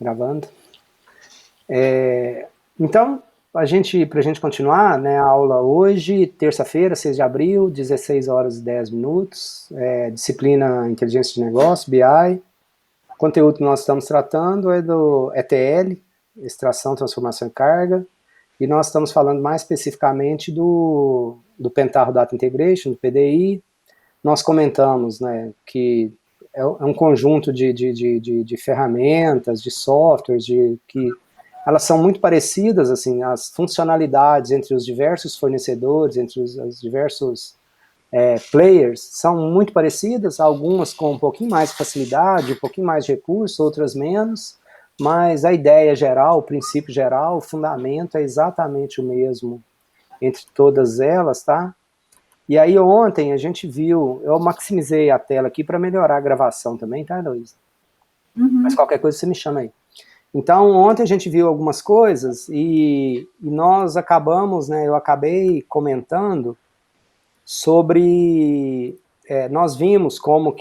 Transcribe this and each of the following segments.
Gravando. Então, para a gente continuar, né, a aula hoje, terça-feira, 6 de abril, 16 horas e 10 minutos, disciplina Inteligência de Negócio, BI. O conteúdo que nós estamos tratando é do ETL, Extração, Transformação e Carga, e nós estamos falando mais especificamente do Pentaho Data Integration, do PDI. Nós comentamos, né, que é um conjunto de ferramentas, de softwares, que elas são muito parecidas, assim, as funcionalidades entre os diversos fornecedores, entre os diversos players, são muito parecidas, algumas com um pouquinho mais de facilidade, um pouquinho mais de recurso, outras menos, mas a ideia geral, o princípio geral, o fundamento é exatamente o mesmo entre todas elas, tá? E aí ontem a gente viu, eu maximizei a tela aqui para melhorar a gravação também, tá, Heloísa? Mas qualquer coisa você me chama aí. Então, ontem a gente viu algumas coisas e nós acabamos, né, eu acabei comentando sobre, nós vimos como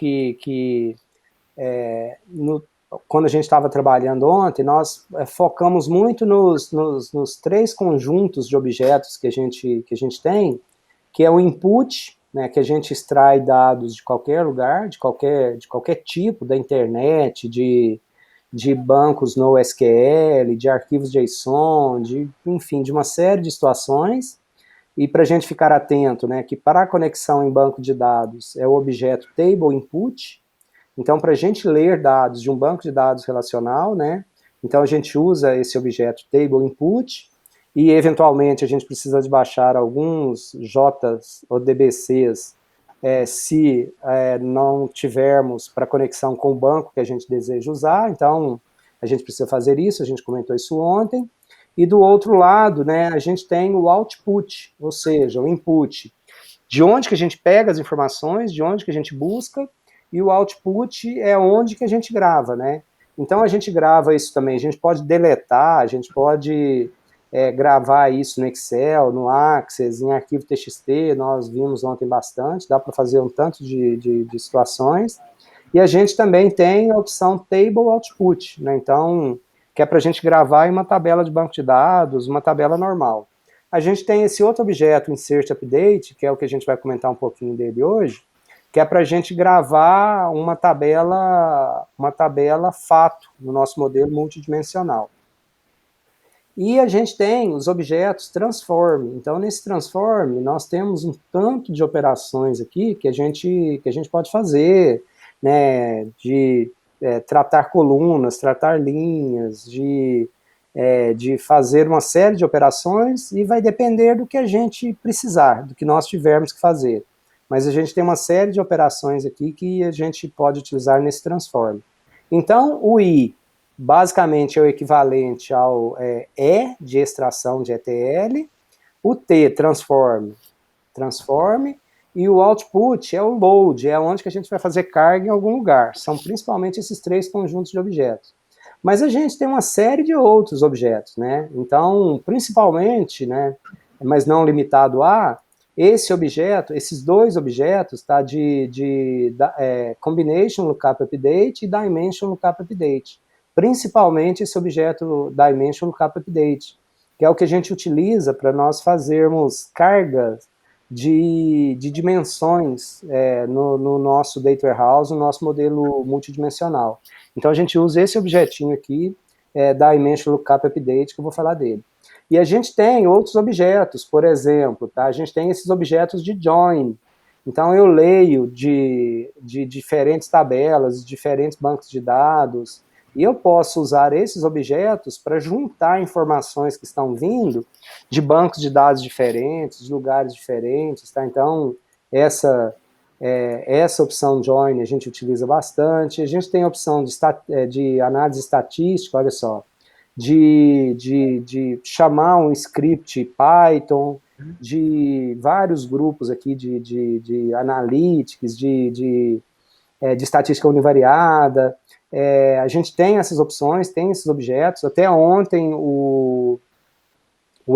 quando a gente estava trabalhando ontem, nós focamos muito nos três conjuntos de objetos que a gente tem, que é o input, né, que a gente extrai dados de qualquer lugar, de qualquer tipo, da internet, de bancos NoSQL, de arquivos JSON, enfim, de uma série de situações. E para a gente ficar atento, né, que para a conexão em banco de dados é o objeto table input. Então, para a gente ler dados de um banco de dados relacional, né, então a gente usa esse objeto table input e eventualmente a gente precisa de baixar alguns J's ou DBCs se não tivermos para conexão com o banco que a gente deseja usar. Então a gente precisa fazer isso, a gente comentou isso ontem. E do outro lado, né, a gente tem o output, ou seja, o input, de onde que a gente pega as informações, de onde que a gente busca, e o output é onde que a gente grava, né? Então a gente grava isso também, a gente pode deletar, a gente pode gravar isso no Excel, no Access, em arquivo TXT, nós vimos ontem bastante, dá para fazer um tanto de situações. E a gente também tem a opção Table Output, né? Então, que é para a gente gravar em uma tabela de banco de dados, uma tabela normal. A gente tem esse outro objeto, Insert Update, que é o que a gente vai comentar um pouquinho dele hoje, que é para a gente gravar uma tabela fato no nosso modelo multidimensional. E a gente tem os objetos transform. Então, nesse transform, nós temos um tanto de operações aqui que a gente pode fazer, né, de tratar colunas, tratar linhas, de fazer uma série de operações, e vai depender do que a gente precisar, do que nós tivermos que fazer. Mas a gente tem uma série de operações aqui que a gente pode utilizar nesse transform. Então, o I basicamente é o equivalente ao E de extração de ETL, o T, transform, e o output é o load, é onde que a gente vai fazer carga em algum lugar. São principalmente esses três conjuntos de objetos. Mas a gente tem uma série de outros objetos, né? Então, principalmente, né, mas não limitado a, esse objeto, esses dois objetos, tá, Combination Lookup Update e Dimension Lookup Update. Principalmente esse objeto Dimension Lookup Update, que é o que a gente utiliza para nós fazermos cargas de dimensões no nosso Data Warehouse, no nosso modelo multidimensional. Então a gente usa esse objetinho aqui, Dimension Lookup Update, que eu vou falar dele. E a gente tem outros objetos, por exemplo, tá? A gente tem esses objetos de join. Então eu leio de diferentes tabelas, diferentes bancos de dados, e eu posso usar esses objetos para juntar informações que estão vindo de bancos de dados diferentes, de lugares diferentes, tá? Então essa opção join a gente utiliza bastante. A gente tem a opção de análise estatística, olha só, de chamar um script Python, de vários grupos aqui de analytics, de estatística univariada. A gente tem essas opções, tem esses objetos. Até ontem o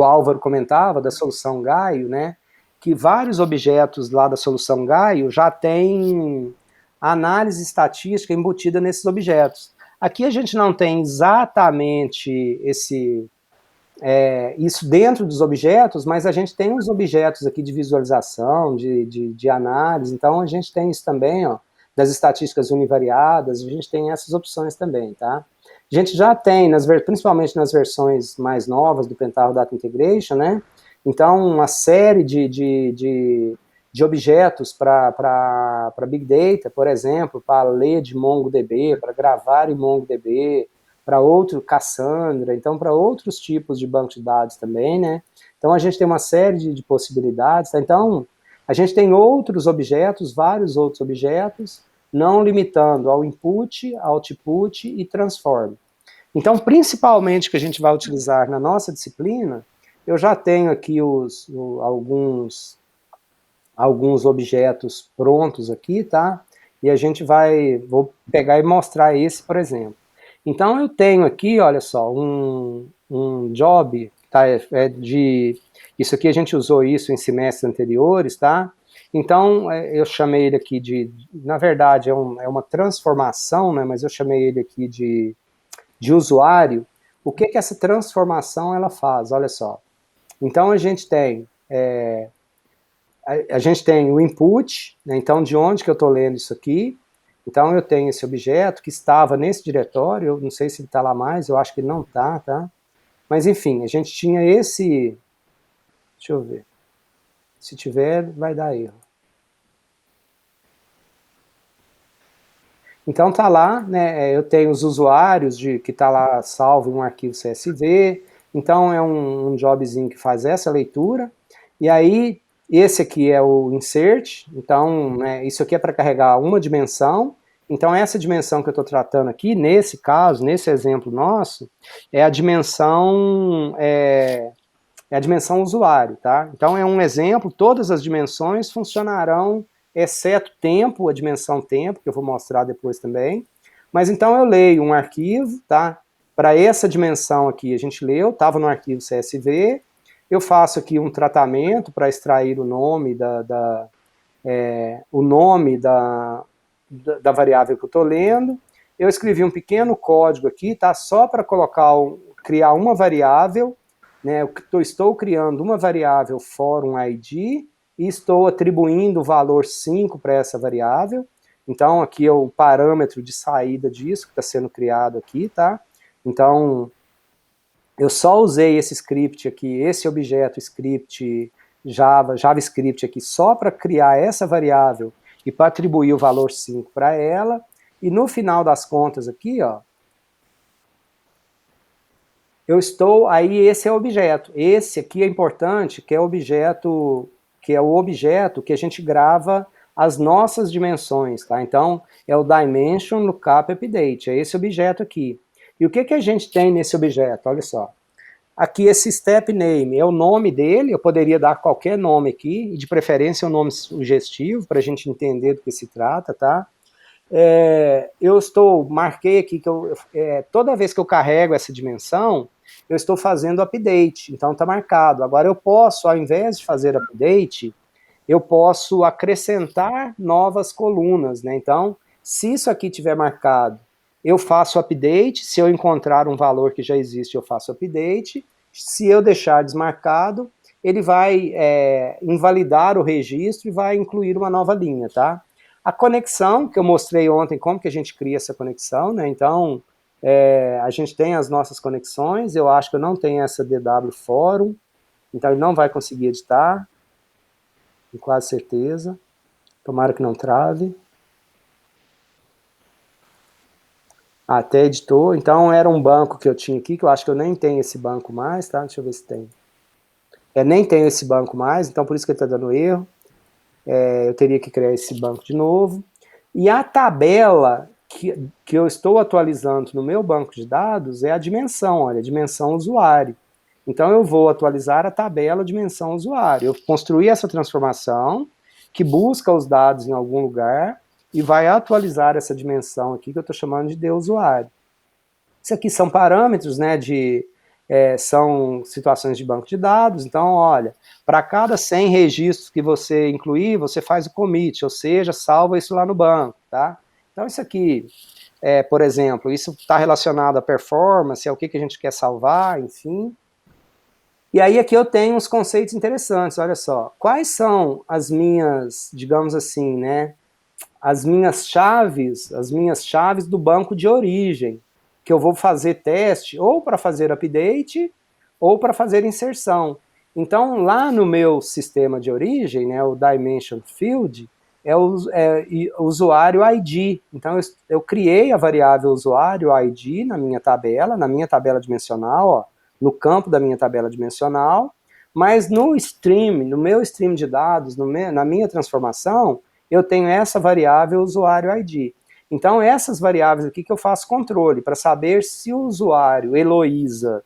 Álvaro comentava da solução Gaio, né, que vários objetos lá da solução Gaio já tem análise estatística embutida nesses objetos. Aqui a gente não tem exatamente isso dentro dos objetos, mas a gente tem os objetos aqui de visualização, de análise, então a gente tem isso também, ó, das estatísticas univariadas, a gente tem essas opções também, tá? A gente já tem, principalmente nas versões mais novas do Pentaho Data Integration, né? Então, uma série de objetos para Big Data, por exemplo, para ler de MongoDB, para gravar em MongoDB, para outro Cassandra, então para outros tipos de banco de dados também, né? Então a gente tem uma série de possibilidades, tá? Então a gente tem outros objetos, vários outros objetos, não limitando ao input, output e transform. Então, principalmente que a gente vai utilizar na nossa disciplina, eu já tenho aqui alguns objetos prontos aqui, tá? E a gente vou pegar e mostrar esse, por exemplo. Então, eu tenho aqui, olha só, um job, tá? Isso aqui a gente usou isso em semestres anteriores, tá? Então, eu chamei ele aqui na verdade, é uma transformação, né? Mas eu chamei ele aqui de usuário. O que essa transformação ela faz? Olha só. Então, a gente tem o input, né? Então de onde que eu estou lendo isso aqui? Então eu tenho esse objeto que estava nesse diretório, eu não sei se ele está lá mais, eu acho que ele não está, tá? Mas enfim, a gente tinha esse, deixa eu ver, se tiver vai dar erro. Então tá lá, né, eu tenho os usuários que tá lá salvo em um arquivo CSV, então é um jobzinho que faz essa leitura, e aí esse aqui é o insert, então né, isso aqui é para carregar uma dimensão, então essa dimensão que eu estou tratando aqui, nesse caso, nesse exemplo nosso, é a dimensão usuário, tá? Então é um exemplo, todas as dimensões funcionarão, exceto tempo, a dimensão tempo, que eu vou mostrar depois também. Mas então eu leio um arquivo, tá? Para essa dimensão aqui a gente leu, estava no arquivo CSV, eu faço aqui um tratamento para extrair o nome da da variável que eu estou lendo. Eu escrevi um pequeno código aqui, tá? Só para criar uma variável, né? Eu estou criando uma variável for um ID e estou atribuindo o valor 5 para essa variável. Então, aqui é o parâmetro de saída disso que está sendo criado aqui, tá? Então, eu só usei esse script aqui, esse objeto script JavaScript aqui, só para criar essa variável e para atribuir o valor 5 para ela. E no final das contas aqui, ó, esse é o objeto. Esse aqui é importante, que é o objeto que a gente grava as nossas dimensões, tá? Então, é o dimension lookup update, é esse objeto aqui. E o que a gente tem nesse objeto? Olha só. Aqui esse step name é o nome dele, eu poderia dar qualquer nome aqui, de preferência um nome sugestivo, para a gente entender do que se trata, tá? Marquei aqui que toda vez que eu carrego essa dimensão, eu estou fazendo update, então está marcado. Agora eu posso, ao invés de fazer update, eu posso acrescentar novas colunas, né? Então, se isso aqui tiver marcado, eu faço update, se eu encontrar um valor que já existe, eu faço update, se eu deixar desmarcado, ele vai invalidar o registro e vai incluir uma nova linha, tá? A conexão, que eu mostrei ontem, como que a gente cria essa conexão, né? Então, a gente tem as nossas conexões, eu acho que eu não tenho essa DW Forum, então ele não vai conseguir editar, com quase certeza. Tomara que não trave. Até editou, então era um banco que eu tinha aqui, que eu acho que eu nem tenho esse banco mais, tá? Deixa eu ver se tem. Nem tenho esse banco mais, então por isso que ele está dando erro. Eu teria que criar esse banco de novo. E a tabela que eu estou atualizando no meu banco de dados é a dimensão, olha, a dimensão usuário. Então eu vou atualizar a tabela dimensão usuário. Eu construí essa transformação que busca os dados em algum lugar e vai atualizar essa dimensão aqui que eu estou chamando de usuário. Isso aqui são parâmetros, né, são situações de banco de dados, então, olha, para cada 100 registros que você incluir, você faz o commit, ou seja, salva isso lá no banco, tá? Então, isso aqui por exemplo, isso está relacionado à performance, ao que a gente quer salvar, enfim. E aí aqui eu tenho uns conceitos interessantes, olha só. Quais são as minhas, digamos assim, né, as minhas chaves do banco de origem, que eu vou fazer teste ou para fazer update ou para fazer inserção. Então, lá no meu sistema de origem, né, o Dimension Field, é o usuário ID. Então, eu criei a variável usuário ID na minha tabela dimensional, ó, no campo da minha tabela dimensional, mas no meu stream de dados, na minha transformação, eu tenho essa variável usuário ID. Então, essas variáveis aqui que eu faço controle, para saber se o usuário Heloísa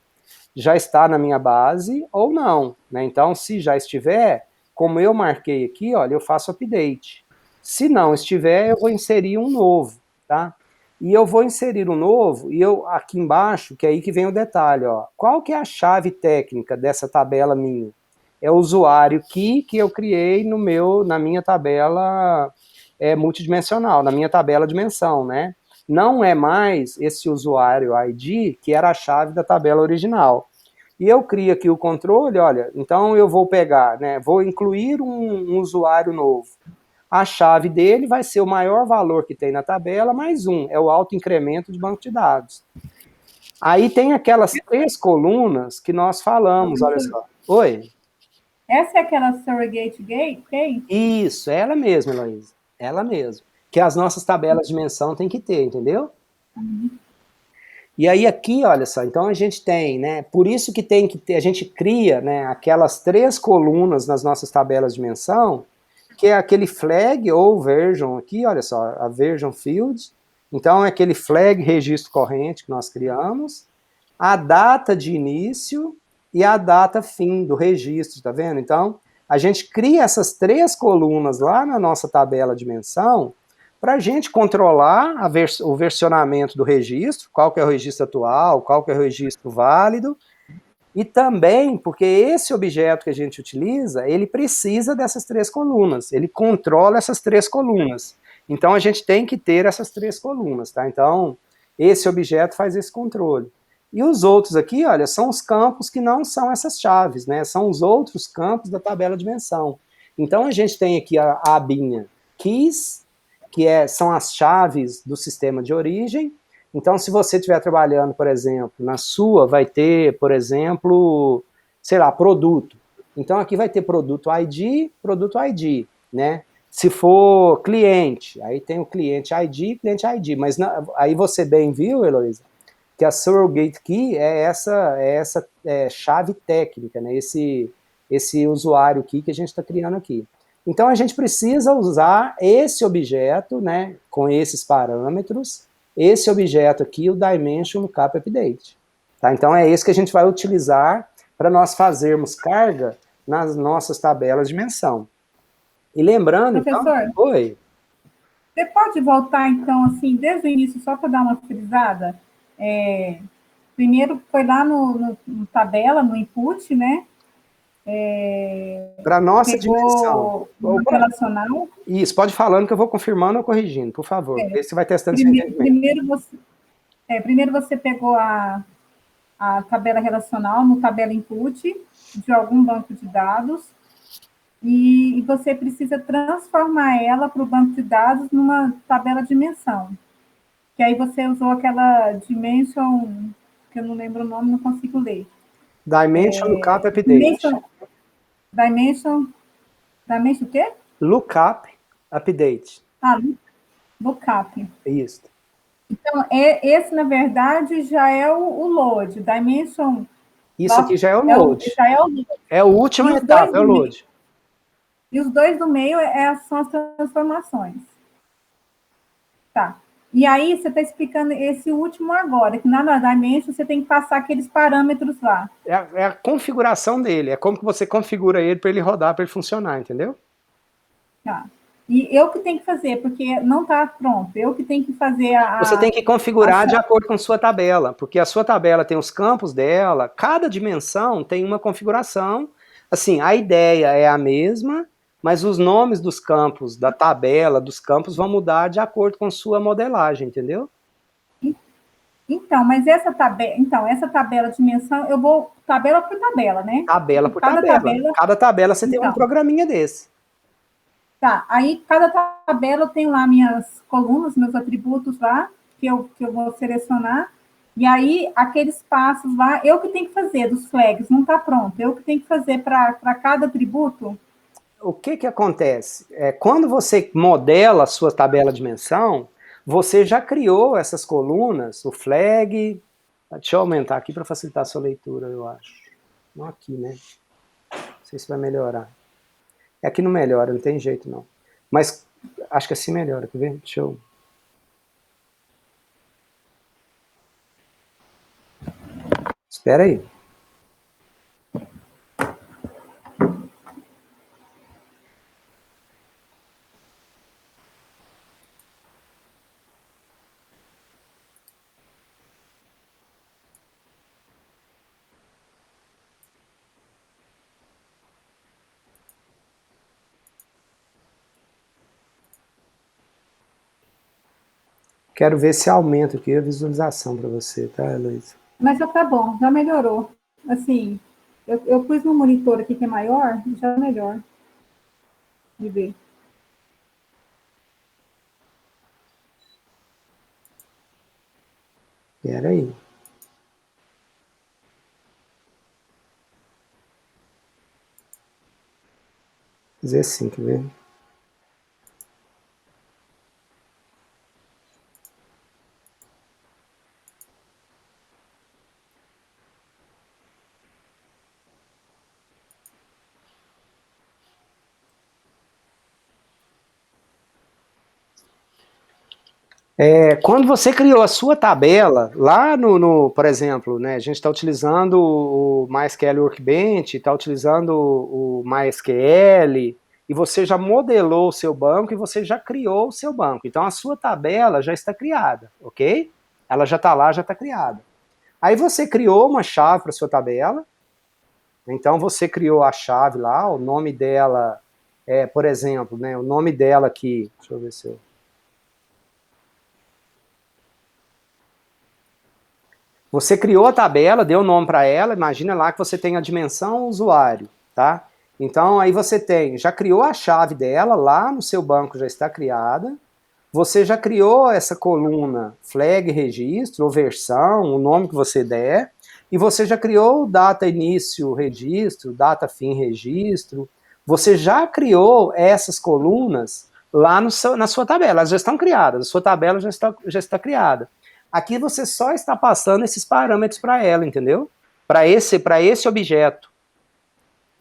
já está na minha base ou não, né? Então, se já estiver, como eu marquei aqui, olha, eu faço update. Se não estiver, eu vou inserir um novo, tá? E eu vou inserir um novo, e eu aqui embaixo, que é aí que vem o detalhe, ó. Qual que é a chave técnica dessa tabela minha? É o usuário key que eu criei na minha tabela multidimensional, na minha tabela dimensão, né? Não é mais esse usuário ID que era a chave da tabela original. E eu crio aqui o controle, olha, então eu vou pegar, né, vou incluir um usuário novo. A chave dele vai ser o maior valor que tem na tabela, mais um, é o autoincremento de banco de dados. Aí tem aquelas 3 colunas que nós falamos, olha só. Oi? Essa é aquela surrogate key? Isso, ela mesma, Heloísa. Ela mesma. Que as nossas tabelas de dimensão tem que ter, entendeu? Uhum. E aí aqui, olha só, então a gente tem, né, por isso que tem que ter, a gente cria, né, aquelas 3 colunas nas nossas tabelas de dimensão, que é aquele flag ou version aqui, olha só, a version field, então é aquele flag registro corrente que nós criamos, a data de início e a data fim do registro, tá vendo? Então, a gente cria essas 3 colunas lá na nossa tabela de dimensão, para a gente controlar o versionamento do registro, qual que é o registro atual, qual que é o registro válido, e também porque esse objeto que a gente utiliza, ele precisa dessas 3 colunas, ele controla essas 3 colunas. Então a gente tem que ter essas 3 colunas, tá? Então, esse objeto faz esse controle. E os outros aqui, olha, são os campos que não são essas chaves, né? São os outros campos da tabela de dimensão. Então a gente tem aqui a abinha keys, são as chaves do sistema de origem. Então, se você estiver trabalhando, por exemplo, na sua, vai ter, por exemplo, sei lá, produto. Então, aqui vai ter produto ID, né? Se for cliente, aí tem o cliente ID, mas aí você bem viu, Heloísa, que a surrogate key é essa chave técnica, né? Esse usuário key que a gente está criando aqui. Então, a gente precisa usar esse objeto, né, com esses parâmetros, esse objeto aqui, o Dimension Lookup Update. Tá? Então, é esse que a gente vai utilizar para nós fazermos carga nas nossas tabelas de dimensão. E lembrando, Professor, então... Oi? Você pode voltar, então, assim, desde o início, só para dar uma frisada? Primeiro foi lá no tabela, no input, né? Para nossa dimensão. Pegou o relacional. Isso, pode falando que eu vou confirmando ou corrigindo, por favor. Porque você vai testando seu entendimento. Primeiro você pegou a tabela relacional no tabela input de algum banco de dados e você precisa transformar ela para o banco de dados numa tabela dimensão. Que aí você usou aquela dimension, que eu não lembro o nome, não consigo ler. Dimension Lookup Update. Dimension o quê? Lookup Update. Lookup. Isso. Então, esse, na verdade, já é o load. Dimension... Isso aqui já é o load. É a última etapa, é o load. E os dois do meio são as transformações. Tá. E aí, você está explicando esse último agora, que na Dimension você tem que passar aqueles parâmetros lá. É a configuração dele, é como que você configura ele para ele rodar, para ele funcionar, entendeu? Tá. E eu que tenho que fazer, porque não está pronto. Eu que tenho que fazer Você tem que configurar de acordo com sua tabela, porque a sua tabela tem os campos dela, cada dimensão tem uma configuração. Assim, a ideia é a mesma, mas os nomes dos campos, da tabela, dos campos, vão mudar de acordo com sua modelagem, entendeu? Então, mas essa tabela de dimensão, eu vou tabela por tabela, né? Tabela por tabela. Cada tabela você tem um programinha desse. Tá, aí cada tabela eu tenho lá minhas colunas, meus atributos lá, que eu vou selecionar, e aí aqueles passos lá, eu que tenho que fazer dos flags, não está pronto, eu que tenho que fazer para cada atributo. O que acontece? Quando você modela a sua tabela de dimensão, você já criou essas colunas, o flag. Deixa eu aumentar aqui para facilitar a sua leitura, eu acho. Não aqui, né? Não sei se vai melhorar. Aqui não melhora, não tem jeito não. Mas acho que assim melhora, quer ver? Deixa eu... Espera aí. Quero ver se aumenta aqui a visualização para você, tá, Heloísa? Mas já tá bom, já melhorou. Assim, eu pus no monitor aqui que é maior, já é melhor de ver. Espera aí. Fazer assim, quer ver? Quando você criou a sua tabela, lá por exemplo, né, a gente está utilizando o MySQL Workbench, está utilizando o MySQL, e você já modelou o seu banco e você já criou o seu banco. Então a sua tabela já está criada, ok? Ela já está lá, já está criada. Aí você criou uma chave para a sua tabela, então você criou a chave lá, o nome dela, por exemplo, né, o nome dela aqui, deixa eu ver se eu... Você criou a tabela, deu nome para ela, imagina lá que você tem a dimensão usuário, tá? Então aí você já criou a chave dela, lá no seu banco já está criada, você já criou essa coluna flag registro, ou versão, o nome que você der, e você já criou data início registro, data fim registro, você já criou essas colunas lá na sua tabela, elas já estão criadas, a sua tabela já está criada. Aqui você só está passando esses parâmetros para ela, entendeu? Para esse objeto.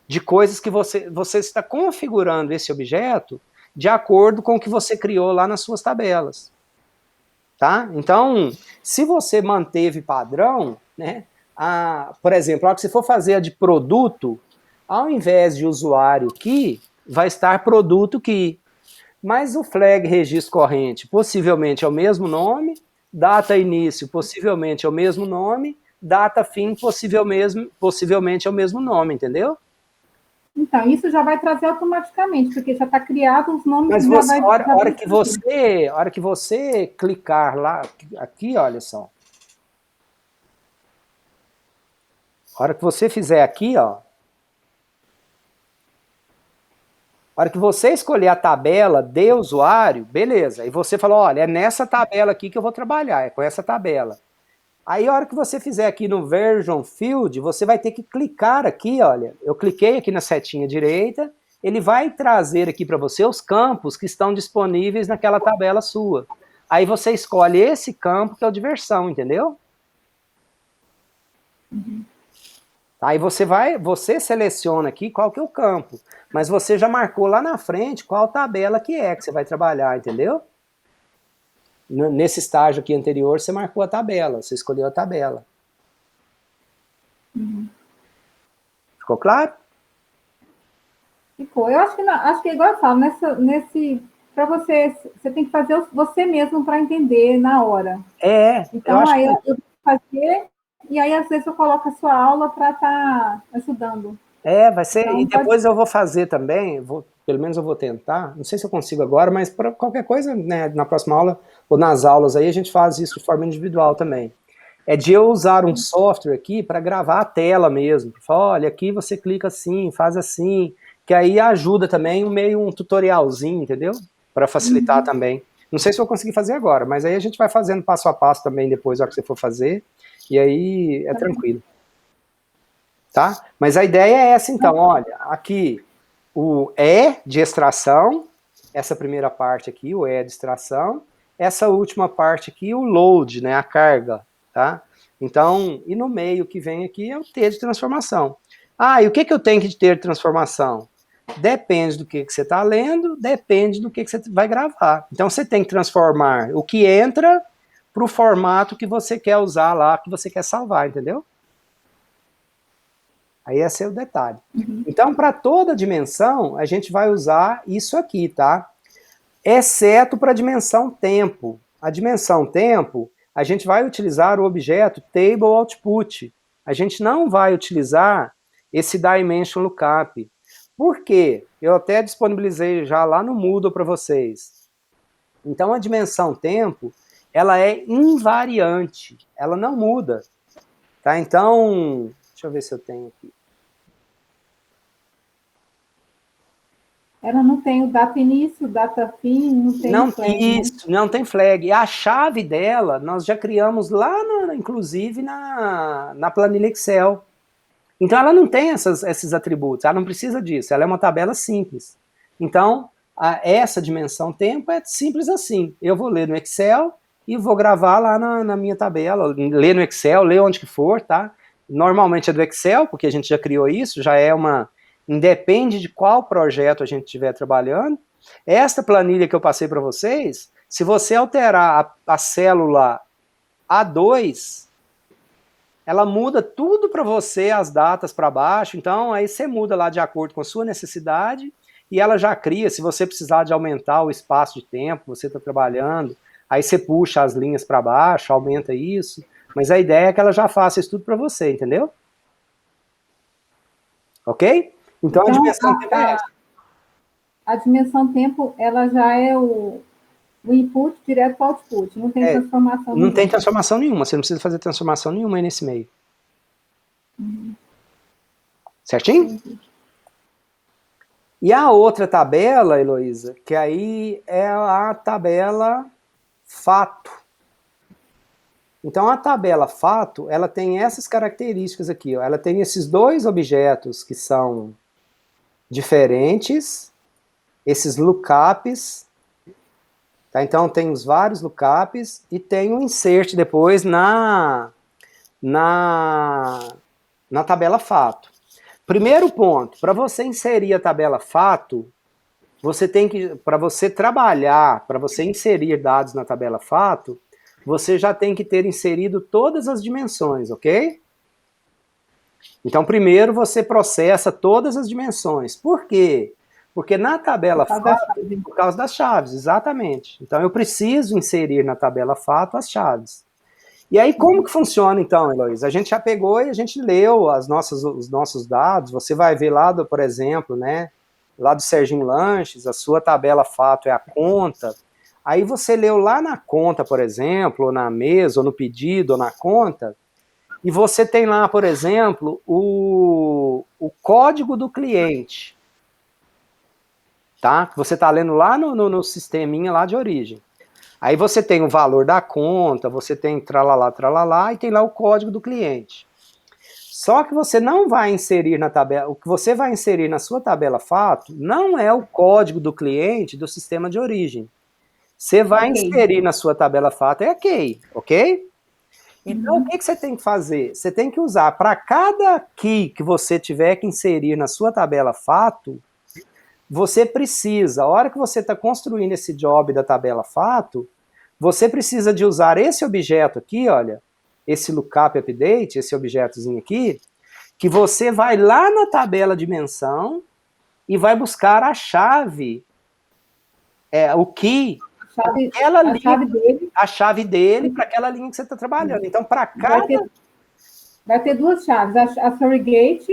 De coisas que você está configurando esse objeto de acordo com o que você criou lá nas suas tabelas. Tá? Então, se você manteve padrão, né, por exemplo, a hora que você for fazer a de produto, ao invés de usuário key, vai estar produto key. Mas o flag registro corrente possivelmente é o mesmo nome, data início possivelmente é o mesmo nome, data fim possivelmente é o mesmo nome, entendeu? Então, isso já vai trazer automaticamente, porque já está criado os nomes. Mas você, a hora que você clicar lá, aqui, olha só. A hora que você fizer aqui, ó. A hora que você escolher a tabela de usuário, beleza. E você falou, olha, é nessa tabela aqui que eu vou trabalhar, é com essa tabela. Aí a hora que você fizer aqui no Version Field, você vai ter que clicar aqui, olha. Eu cliquei aqui na setinha direita, ele vai trazer aqui para você os campos que estão disponíveis naquela tabela sua. Aí você escolhe esse campo que é o de versão, entendeu? Uhum. Aí você seleciona aqui qual que é o campo, mas você já marcou lá na frente qual tabela que você vai trabalhar, entendeu? Nesse estágio aqui anterior, você marcou a tabela, você escolheu a tabela. Uhum. Ficou claro? Ficou. Eu acho que igual eu falo, para você tem que fazer você mesmo para entender na hora. Então, eu aí eu tenho que fazer, e aí às vezes eu coloco a sua aula para estar ajudando. Vai ser, então, e depois eu vou fazer também, pelo menos eu vou tentar, não sei se eu consigo agora, mas para qualquer coisa, né, na próxima aula, ou nas aulas aí, a gente faz isso de forma individual também. é de eu usar um software aqui para gravar a tela mesmo. Olha, aqui você clica assim, faz assim, que aí ajuda também meio um tutorialzinho, entendeu? Para facilitar também. Não sei se eu vou conseguir fazer agora, mas aí a gente vai fazendo passo a passo também depois, na hora que você for fazer, e aí é tranquilo. Tá? Mas a ideia é essa então, olha, aqui o E de extração, essa primeira parte aqui, o E de extração, essa última parte aqui, o load, né, a carga, tá? Então, e no meio que vem aqui é o T de transformação. Ah, e o que eu tenho que ter de transformação? Depende do que você está lendo, depende do que você vai gravar. Então, você tem que transformar o que entra para o formato que você quer usar lá, que você quer salvar, entendeu? Aí esse é o detalhe. Então, para toda dimensão, a gente vai usar isso aqui, tá? Exceto para a dimensão tempo. A dimensão tempo, a gente vai utilizar o objeto table output. A gente não vai utilizar esse dimension lookup. Por quê? Eu até disponibilizei já lá no Moodle para vocês. Então, a dimensão tempo, ela é invariante. Ela não muda. Tá? Então, deixa eu ver se eu tenho aqui. Ela não tem o data início, data fim, não tem Não, flag, isso, não tem flag. E a chave dela, nós já criamos lá, inclusive, na planilha Excel. Então, ela não tem esses atributos, ela não precisa disso, ela é uma tabela simples. Então, essa dimensão tempo é simples assim. Eu vou ler no Excel e vou gravar lá na minha tabela, ler no Excel, ler onde que for, tá? Normalmente é do Excel, porque a gente já criou isso, já é uma... Independe de qual projeto a gente estiver trabalhando. Esta planilha que eu passei para vocês, se você alterar a célula A2, ela muda tudo para você, as datas para baixo, então aí você muda lá de acordo com a sua necessidade e ela já cria, se você precisar de aumentar o espaço de tempo, você está trabalhando, aí você puxa as linhas para baixo, aumenta isso, mas a ideia é que ela já faça isso tudo para você, entendeu? Ok? Então a dimensão tempo é essa. A dimensão tempo, ela já é o input direto para o output, não tem transformação nenhuma. Não tem transformação nenhuma, você não precisa fazer transformação nenhuma aí nesse meio. Certinho? E a outra tabela, Heloísa, que aí é a tabela fato. Então a tabela fato, ela tem essas características aqui, ó. Ela tem esses dois objetos que são diferentes, esses lookups, tá? Então tem os vários lookups e tem um insert depois na tabela fato. Primeiro ponto, para você inserir a tabela fato, você tem que, para você trabalhar, para você inserir dados na tabela fato, você já tem que ter inserido todas as dimensões, ok? Então, primeiro você processa todas as dimensões. Por quê? Porque na tabela fato, por causa das chaves, exatamente. Então, eu preciso inserir na tabela fato as chaves. E aí, como que funciona, então, Heloísa? A gente já pegou e a gente leu os nossos dados. Você vai ver lá, por exemplo, né, lá do Serginho Lanches, a sua tabela fato é a conta. Aí você leu lá na conta, por exemplo, ou na mesa, ou no pedido, ou na conta, e você tem lá, por exemplo, o código do cliente. Tá? Você está lendo lá no sisteminha lá de origem. Aí você tem o valor da conta, você tem tralalá, e tem lá o código do cliente. Só que você não vai inserir na tabela, o que você vai inserir na sua tabela fato não é o código do cliente do sistema de origem. Você vai inserir na sua tabela fato é a key, ok? Então, o que você tem que fazer? Você tem que usar para cada key que você tiver que inserir na sua tabela fato, você precisa, a hora que você está construindo esse job da tabela fato, você precisa de usar esse objeto aqui, olha, esse lookup update, esse objetozinho aqui, que você vai lá na tabela dimensão e vai buscar a chave, o key, a chave dele para aquela linha que você está trabalhando. Então, para cada... Vai ter duas chaves, a surrogate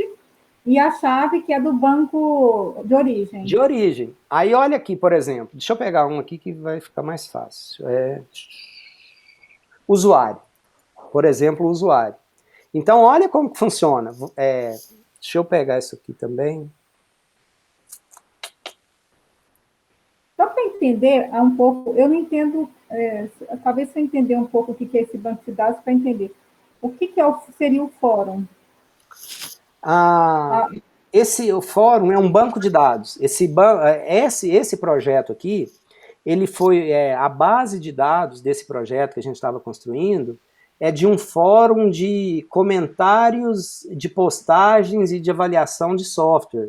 e a chave que é do banco de origem. De origem. Aí olha aqui, por exemplo, deixa eu pegar um aqui que vai ficar mais fácil. Usuário. por exemplo, o usuário. Então, olha como que funciona. Deixa eu pegar isso aqui também. Só para entender um pouco, eu não entendo, talvez se eu entender um pouco o que é esse banco de dados, para entender. O que seria o fórum? O fórum é um banco de dados. Esse projeto aqui, ele foi a base de dados desse projeto que a gente estava construindo, é de um fórum de comentários, de postagens e de avaliação de software.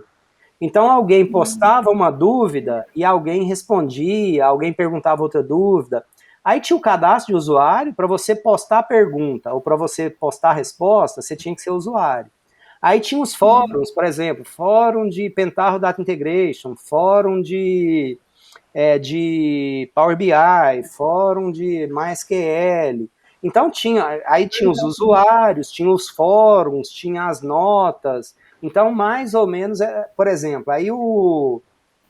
Então alguém postava uma dúvida e alguém respondia, alguém perguntava outra dúvida. Aí tinha o cadastro de usuário, para você postar a pergunta ou para você postar a resposta, você tinha que ser usuário. Aí tinha os fóruns, por exemplo, fórum de Pentaho Data Integration, fórum de Power BI, fórum de MySQL. Então aí tinha os usuários, tinha os fóruns, tinha as notas. Então, mais ou menos, por exemplo, aí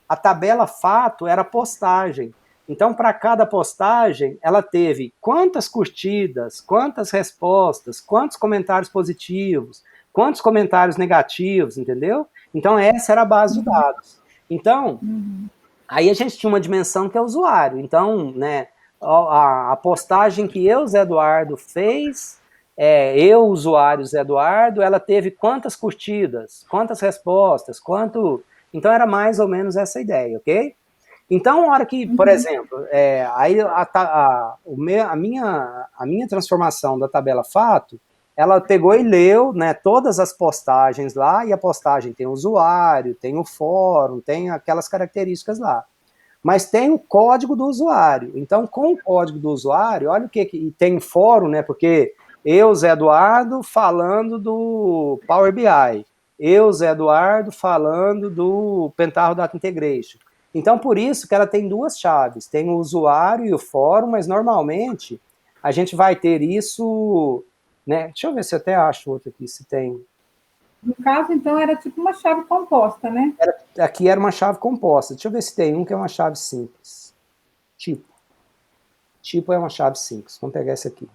a tabela fato era postagem. Então, para cada postagem, ela teve quantas curtidas, quantas respostas, quantos comentários positivos, quantos comentários negativos, entendeu? Então, essa era a base de dados. Então, aí a gente tinha uma dimensão que é o usuário. Então, né, a postagem que eu, Zé Eduardo, fez, eu, usuário Zé Eduardo, ela teve quantas curtidas, quantas respostas, quanto... Então era mais ou menos essa ideia, ok? Então, a hora que, por exemplo, aí a minha transformação da tabela fato, ela pegou e leu, né, todas as postagens lá, e a postagem tem o usuário, tem o fórum, tem aquelas características lá. Mas tem o código do usuário. Então, com o código do usuário, olha o que tem o fórum, né, porque eu, Zé Eduardo, falando do Power BI. Eu, Zé Eduardo, falando do Pentaho Data Integration. Então, por isso que ela tem duas chaves. Tem o usuário e o fórum, mas normalmente a gente vai ter isso, né? Deixa eu ver se eu até acho outro aqui, se tem. No caso, então, era tipo uma chave composta, né? Aqui era uma chave composta. Deixa eu ver se tem um que é uma chave simples. Tipo. Tipo é uma chave simples. Vamos pegar esse aqui.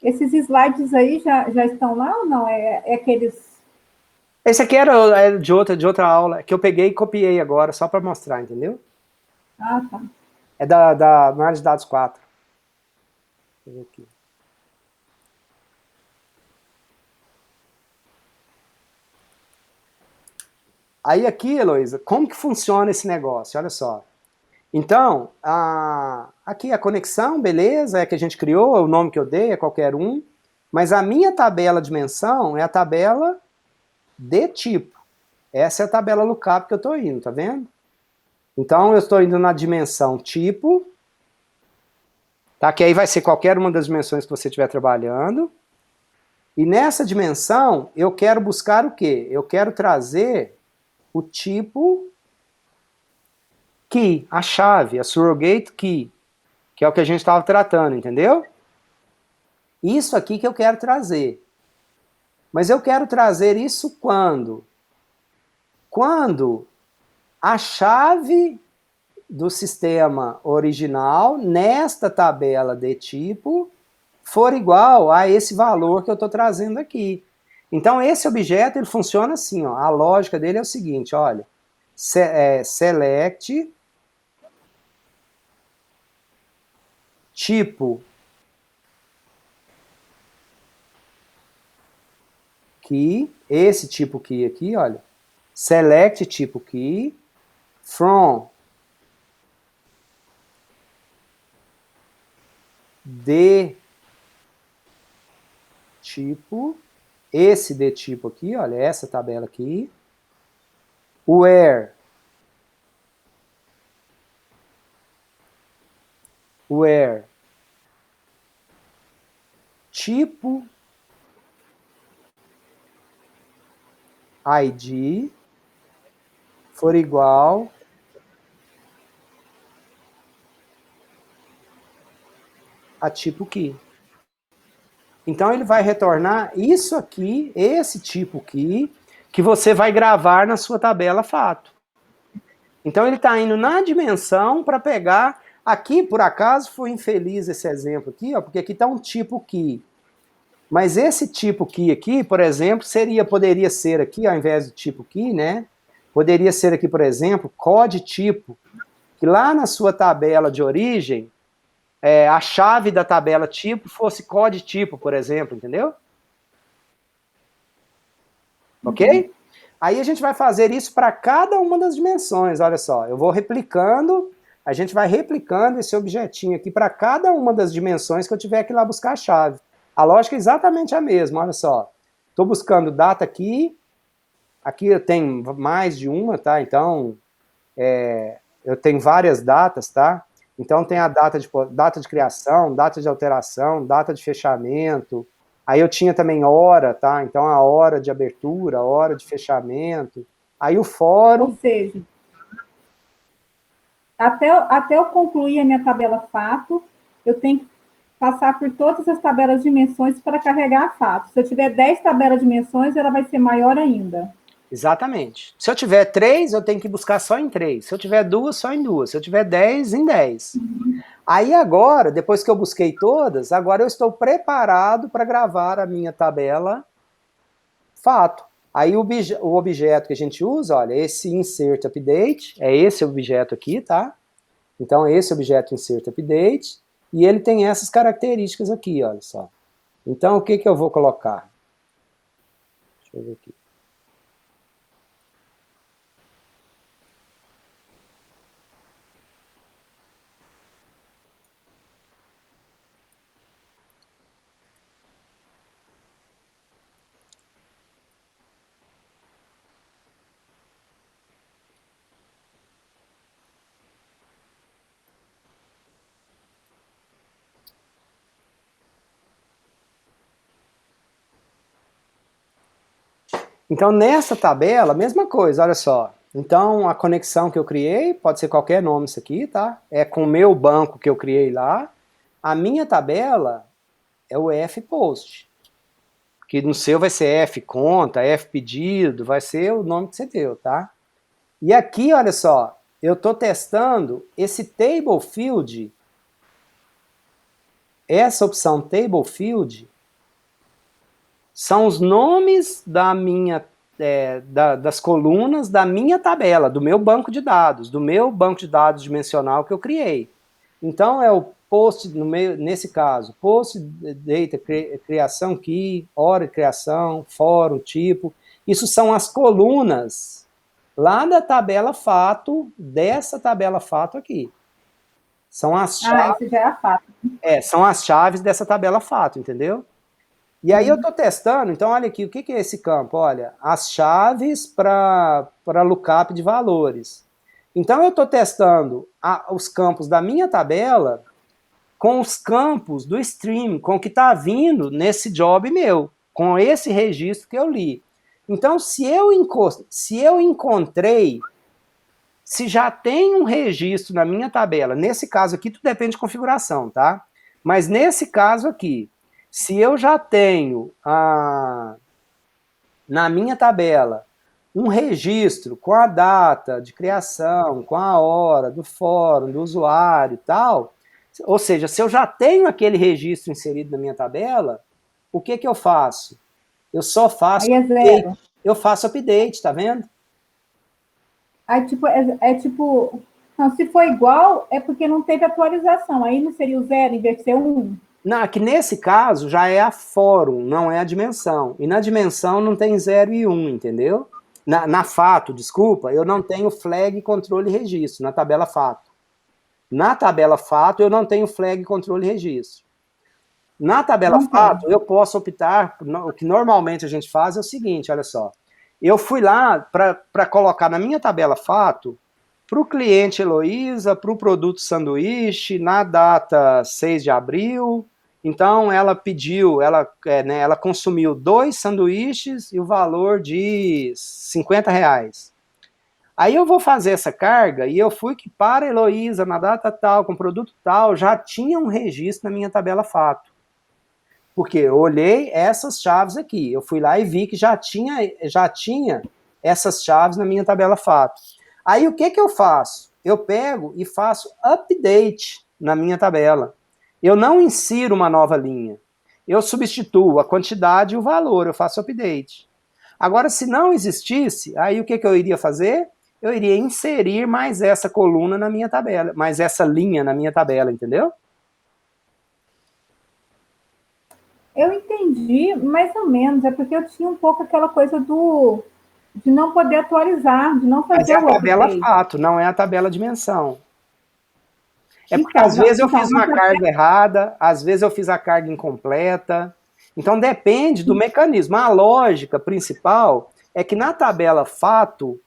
Esses slides aí já estão lá ou não? É aqueles... Esse aqui era de outra aula, que eu peguei e copiei agora, só para mostrar, entendeu? Ah, tá. É da análise de dados 4. Deixa eu ver aqui. Aí aqui, Heloísa, como que funciona esse negócio? Olha só. Então, aqui a conexão, beleza, é que a gente criou, o nome que eu dei é qualquer um, mas a minha tabela de dimensão é a tabela de tipo. Essa é a tabela lookup que eu estou indo, tá vendo? Então, eu estou indo na dimensão tipo, tá? Que aí vai ser qualquer uma das dimensões que você estiver trabalhando. E nessa dimensão, eu quero buscar o quê? Eu quero trazer o tipo key, a chave, a surrogate key, que é o que a gente estava tratando, entendeu? Isso aqui que eu quero trazer. Mas eu quero trazer isso quando? Quando a chave do sistema original, nesta tabela de tipo, for igual a esse valor que eu estou trazendo aqui. Então, esse objeto ele funciona assim, ó, a lógica dele é o seguinte, olha, select tipo key, esse tipo key aqui, olha, select tipo key from de tipo, esse de tipo aqui, olha, essa tabela aqui, where where tipo ID for igual a tipo key. Então ele vai retornar isso aqui, esse tipo key, que você vai gravar na sua tabela fato. Então ele está indo na dimensão para pegar. Aqui, por acaso, foi infeliz esse exemplo aqui, ó, porque aqui está um tipo key. Mas esse tipo key aqui, por exemplo, poderia ser aqui, ao invés do tipo key, né? Poderia ser aqui, por exemplo, code tipo, que lá na sua tabela de origem, a chave da tabela tipo fosse code tipo, por exemplo, entendeu? Ok? Aí a gente vai fazer isso para cada uma das dimensões, olha só. Eu vou replicando, a gente vai replicando esse objetinho aqui para cada uma das dimensões que eu tiver que ir lá buscar a chave. A lógica é exatamente a mesma, olha só. Estou buscando data aqui eu tenho mais de uma, tá? Então, eu tenho várias datas, tá? Então tem a data de criação, data de alteração, data de fechamento. Aí eu tinha também hora, tá? Então a hora de abertura, a hora de fechamento. Aí o fórum. Ou seja, até eu concluir a minha tabela fato, eu tenho que passar por todas as tabelas de dimensões para carregar a fato. Se eu tiver 10 tabelas de dimensões, ela vai ser maior ainda. Exatamente. Se eu tiver 3, eu tenho que buscar só em 3. Se eu tiver 2, só em 2. Se eu tiver 10, em 10. Aí agora, depois que eu busquei todas, agora eu estou preparado para gravar a minha tabela fato. Aí o objeto que a gente usa, olha, esse insert update, é esse objeto aqui, tá? Então esse objeto insert update, e ele tem essas características aqui, olha só. Então o que eu vou colocar? Deixa eu ver aqui. Então, nessa tabela, mesma coisa, olha só. Então, a conexão que eu criei, pode ser qualquer nome isso aqui, tá? É com o meu banco que eu criei lá. A minha tabela é o fpost. Que no seu vai ser fconta, fpedido, vai ser o nome que você deu, tá? E aqui, olha só, eu estou testando esse table field, essa opção table field, são os nomes das colunas da minha tabela, do meu banco de dados dimensional que eu criei. Então é o post, nesse caso, post data, criação key, hora de criação, fórum, tipo. Isso são as colunas lá da tabela fato, dessa tabela fato aqui. São as chaves, isso já é a fato. são as chaves dessa tabela fato, entendeu? E aí eu estou testando, então olha aqui, o que é esse campo? Olha, as chaves para lookup de valores. Então eu estou testando os campos da minha tabela com os campos do stream, com o que está vindo nesse job meu, com esse registro que eu li. Então se eu encontrei, se já tem um registro na minha tabela, nesse caso aqui tudo depende de configuração, tá? Mas nesse caso aqui, se eu já tenho na minha tabela um registro com a data de criação, com a hora do fórum, do usuário e tal, ou seja, se eu já tenho aquele registro inserido na minha tabela, o que eu faço? Eu só faço update. Eu faço update, tá vendo? Aí, tipo, não, se for igual, é porque não teve atualização. Aí não seria o 0 em vez de ser 1? Não, que nesse caso já é a fórum, não é a dimensão. E na dimensão não tem 0 e 1, entendeu? Na fato, desculpa, eu não tenho flag, controle e registro, na tabela fato. Na tabela fato, eu não tenho flag, controle e registro. Na tabela fato, eu posso optar, o que normalmente a gente faz é o seguinte, olha só. Eu fui lá para colocar na minha tabela fato Para o cliente Heloísa, para o produto sanduíche, na data 6 de abril, então ela pediu, ela consumiu 2 sanduíches e o valor de R$ 50. Aí eu vou fazer essa carga e eu fui que para a Heloísa, na data tal, com produto tal, já tinha um registro na minha tabela fato. Porque eu olhei essas chaves aqui, eu fui lá e vi que já tinha essas chaves na minha tabela fato. Aí o que eu faço? Eu pego e faço update na minha tabela. Eu não insiro uma nova linha. Eu substituo a quantidade e o valor, eu faço update. Agora, se não existisse, aí o que eu iria fazer? Eu iria inserir mais essa coluna na minha tabela, mais essa linha na minha tabela, entendeu? Eu entendi, mais ou menos, é porque eu tinha um pouco aquela coisa de não poder atualizar, de não Mas é fazer a o tabela update. fato, não é a tabela dimensão. É porque Então, às não, vezes eu então, fiz uma carga errada, às vezes eu fiz a carga incompleta. Então depende do mecanismo. A lógica principal é que na tabela fato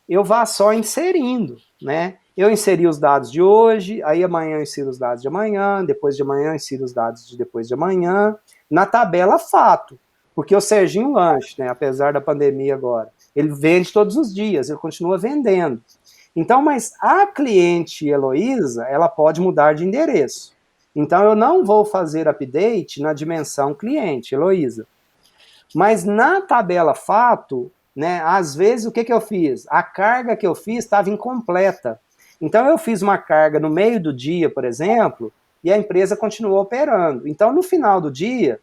eu vá só inserindo, né? Eu inseri os dados de hoje, aí amanhã eu insiro os dados de amanhã, depois de amanhã eu insiro os dados de depois de amanhã, na tabela fato. Porque o Serginho Lanche, né, apesar da pandemia agora, ele vende todos os dias, ele continua vendendo. Então, mas a cliente Heloísa, ela pode mudar de endereço. Então, eu não vou fazer update na dimensão cliente, Heloísa. Mas na tabela fato, né, às vezes o que eu fiz? A carga que eu fiz estava incompleta. Então, eu fiz uma carga no meio do dia, por exemplo, e a empresa continuou operando. Então, no final do dia,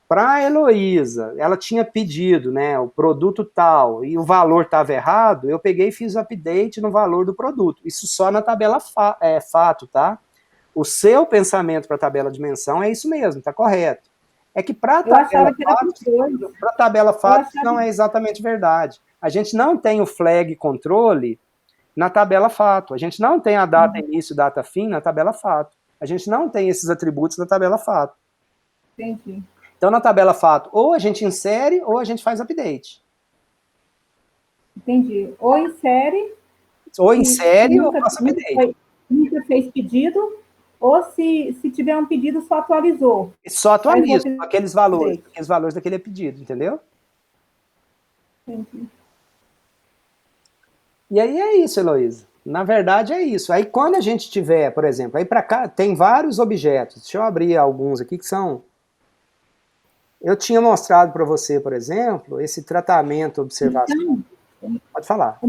para a Heloísa, ela tinha pedido, né, o produto tal, e o valor estava errado, eu peguei e fiz o update no valor do produto. Isso só na tabela fato, tá? O seu pensamento para a tabela dimensão é isso mesmo, está correto. É que para a eu tabela achava que era para fato, os dois. Eu isso achava. não é exatamente verdade. A gente não tem o flag controle na tabela fato. A gente não tem a data início, data fim na tabela fato. A gente não tem esses atributos na tabela fato. Entendi. Então, na tabela fato, ou a gente insere ou a gente faz update. Entendi. Ou insere, Ou se insere ou nunca, faça update. nunca fez pedido, ou se tiver um pedido, só atualizou. E só Faz o atualizo update. aqueles valores daquele pedido, entendeu? Entendi. E aí é isso, Heloísa. Na verdade é isso. Aí quando a gente tiver, por exemplo, aí para cá tem vários objetos. Deixa eu abrir alguns aqui que são. Eu tinha mostrado para você, por exemplo, esse tratamento observação. Então, Pode falar. o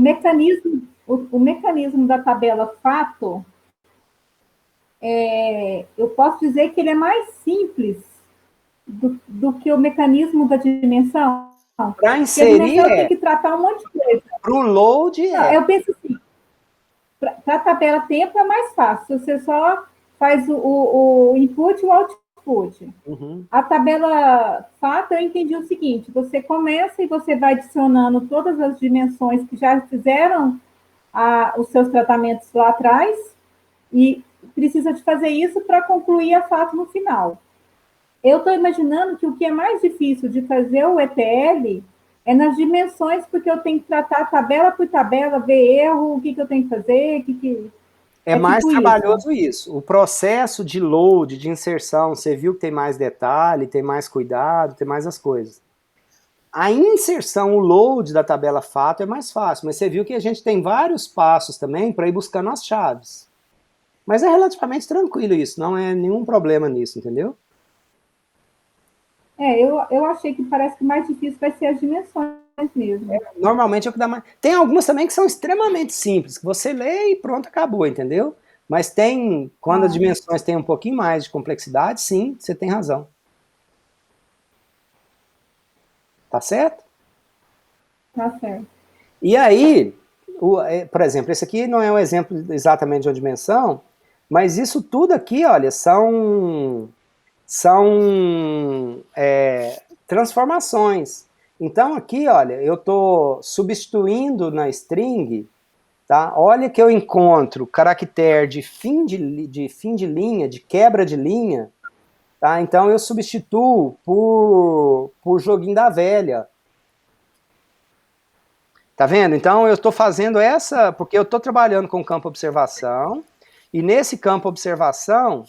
mecanismo da tabela fato, eu posso dizer que ele é mais simples do que o mecanismo da dimensão. Para Porque a inserir dimensão eu tenho que tratar um monte de coisa. para o load Não, eu penso assim, para a tabela tempo é mais fácil, você só faz o input e o output. Uhum. A tabela fato, eu entendi o seguinte, você começa e você vai adicionando todas as dimensões que já fizeram os seus tratamentos lá atrás e precisa de fazer isso para concluir a fato no final. Eu estou imaginando que o que é mais difícil de fazer o ETL é nas dimensões, porque eu tenho que tratar tabela por tabela, ver erro, o que eu tenho que fazer, É é mais tipo isso. trabalhoso isso. O processo de load, de inserção, você viu que tem mais detalhe, tem mais cuidado, tem mais as coisas. A inserção, o load da tabela fato é mais fácil, mas você viu que a gente tem vários passos também para ir buscando as chaves. Mas é relativamente tranquilo isso, não é nenhum problema nisso, entendeu? Eu achei que parece que mais difícil vai ser as dimensões mesmo. Normalmente é o que dá mais. Tem algumas também que são extremamente simples, que você lê e pronto, acabou, entendeu? Mas tem, quando as dimensões têm um pouquinho mais de complexidade, sim, você tem razão. Tá certo? Tá certo. E aí, por exemplo, esse aqui não é um exemplo exatamente de uma dimensão, mas isso tudo aqui, olha, são transformações. Então aqui, olha, eu estou substituindo na string, tá? Olha que eu encontro caractere de fim de linha, de quebra de linha, tá? Então eu substituo por joguinho da velha. Tá vendo? Então, eu estou fazendo essa, porque eu estou trabalhando com campo observação, e nesse campo observação,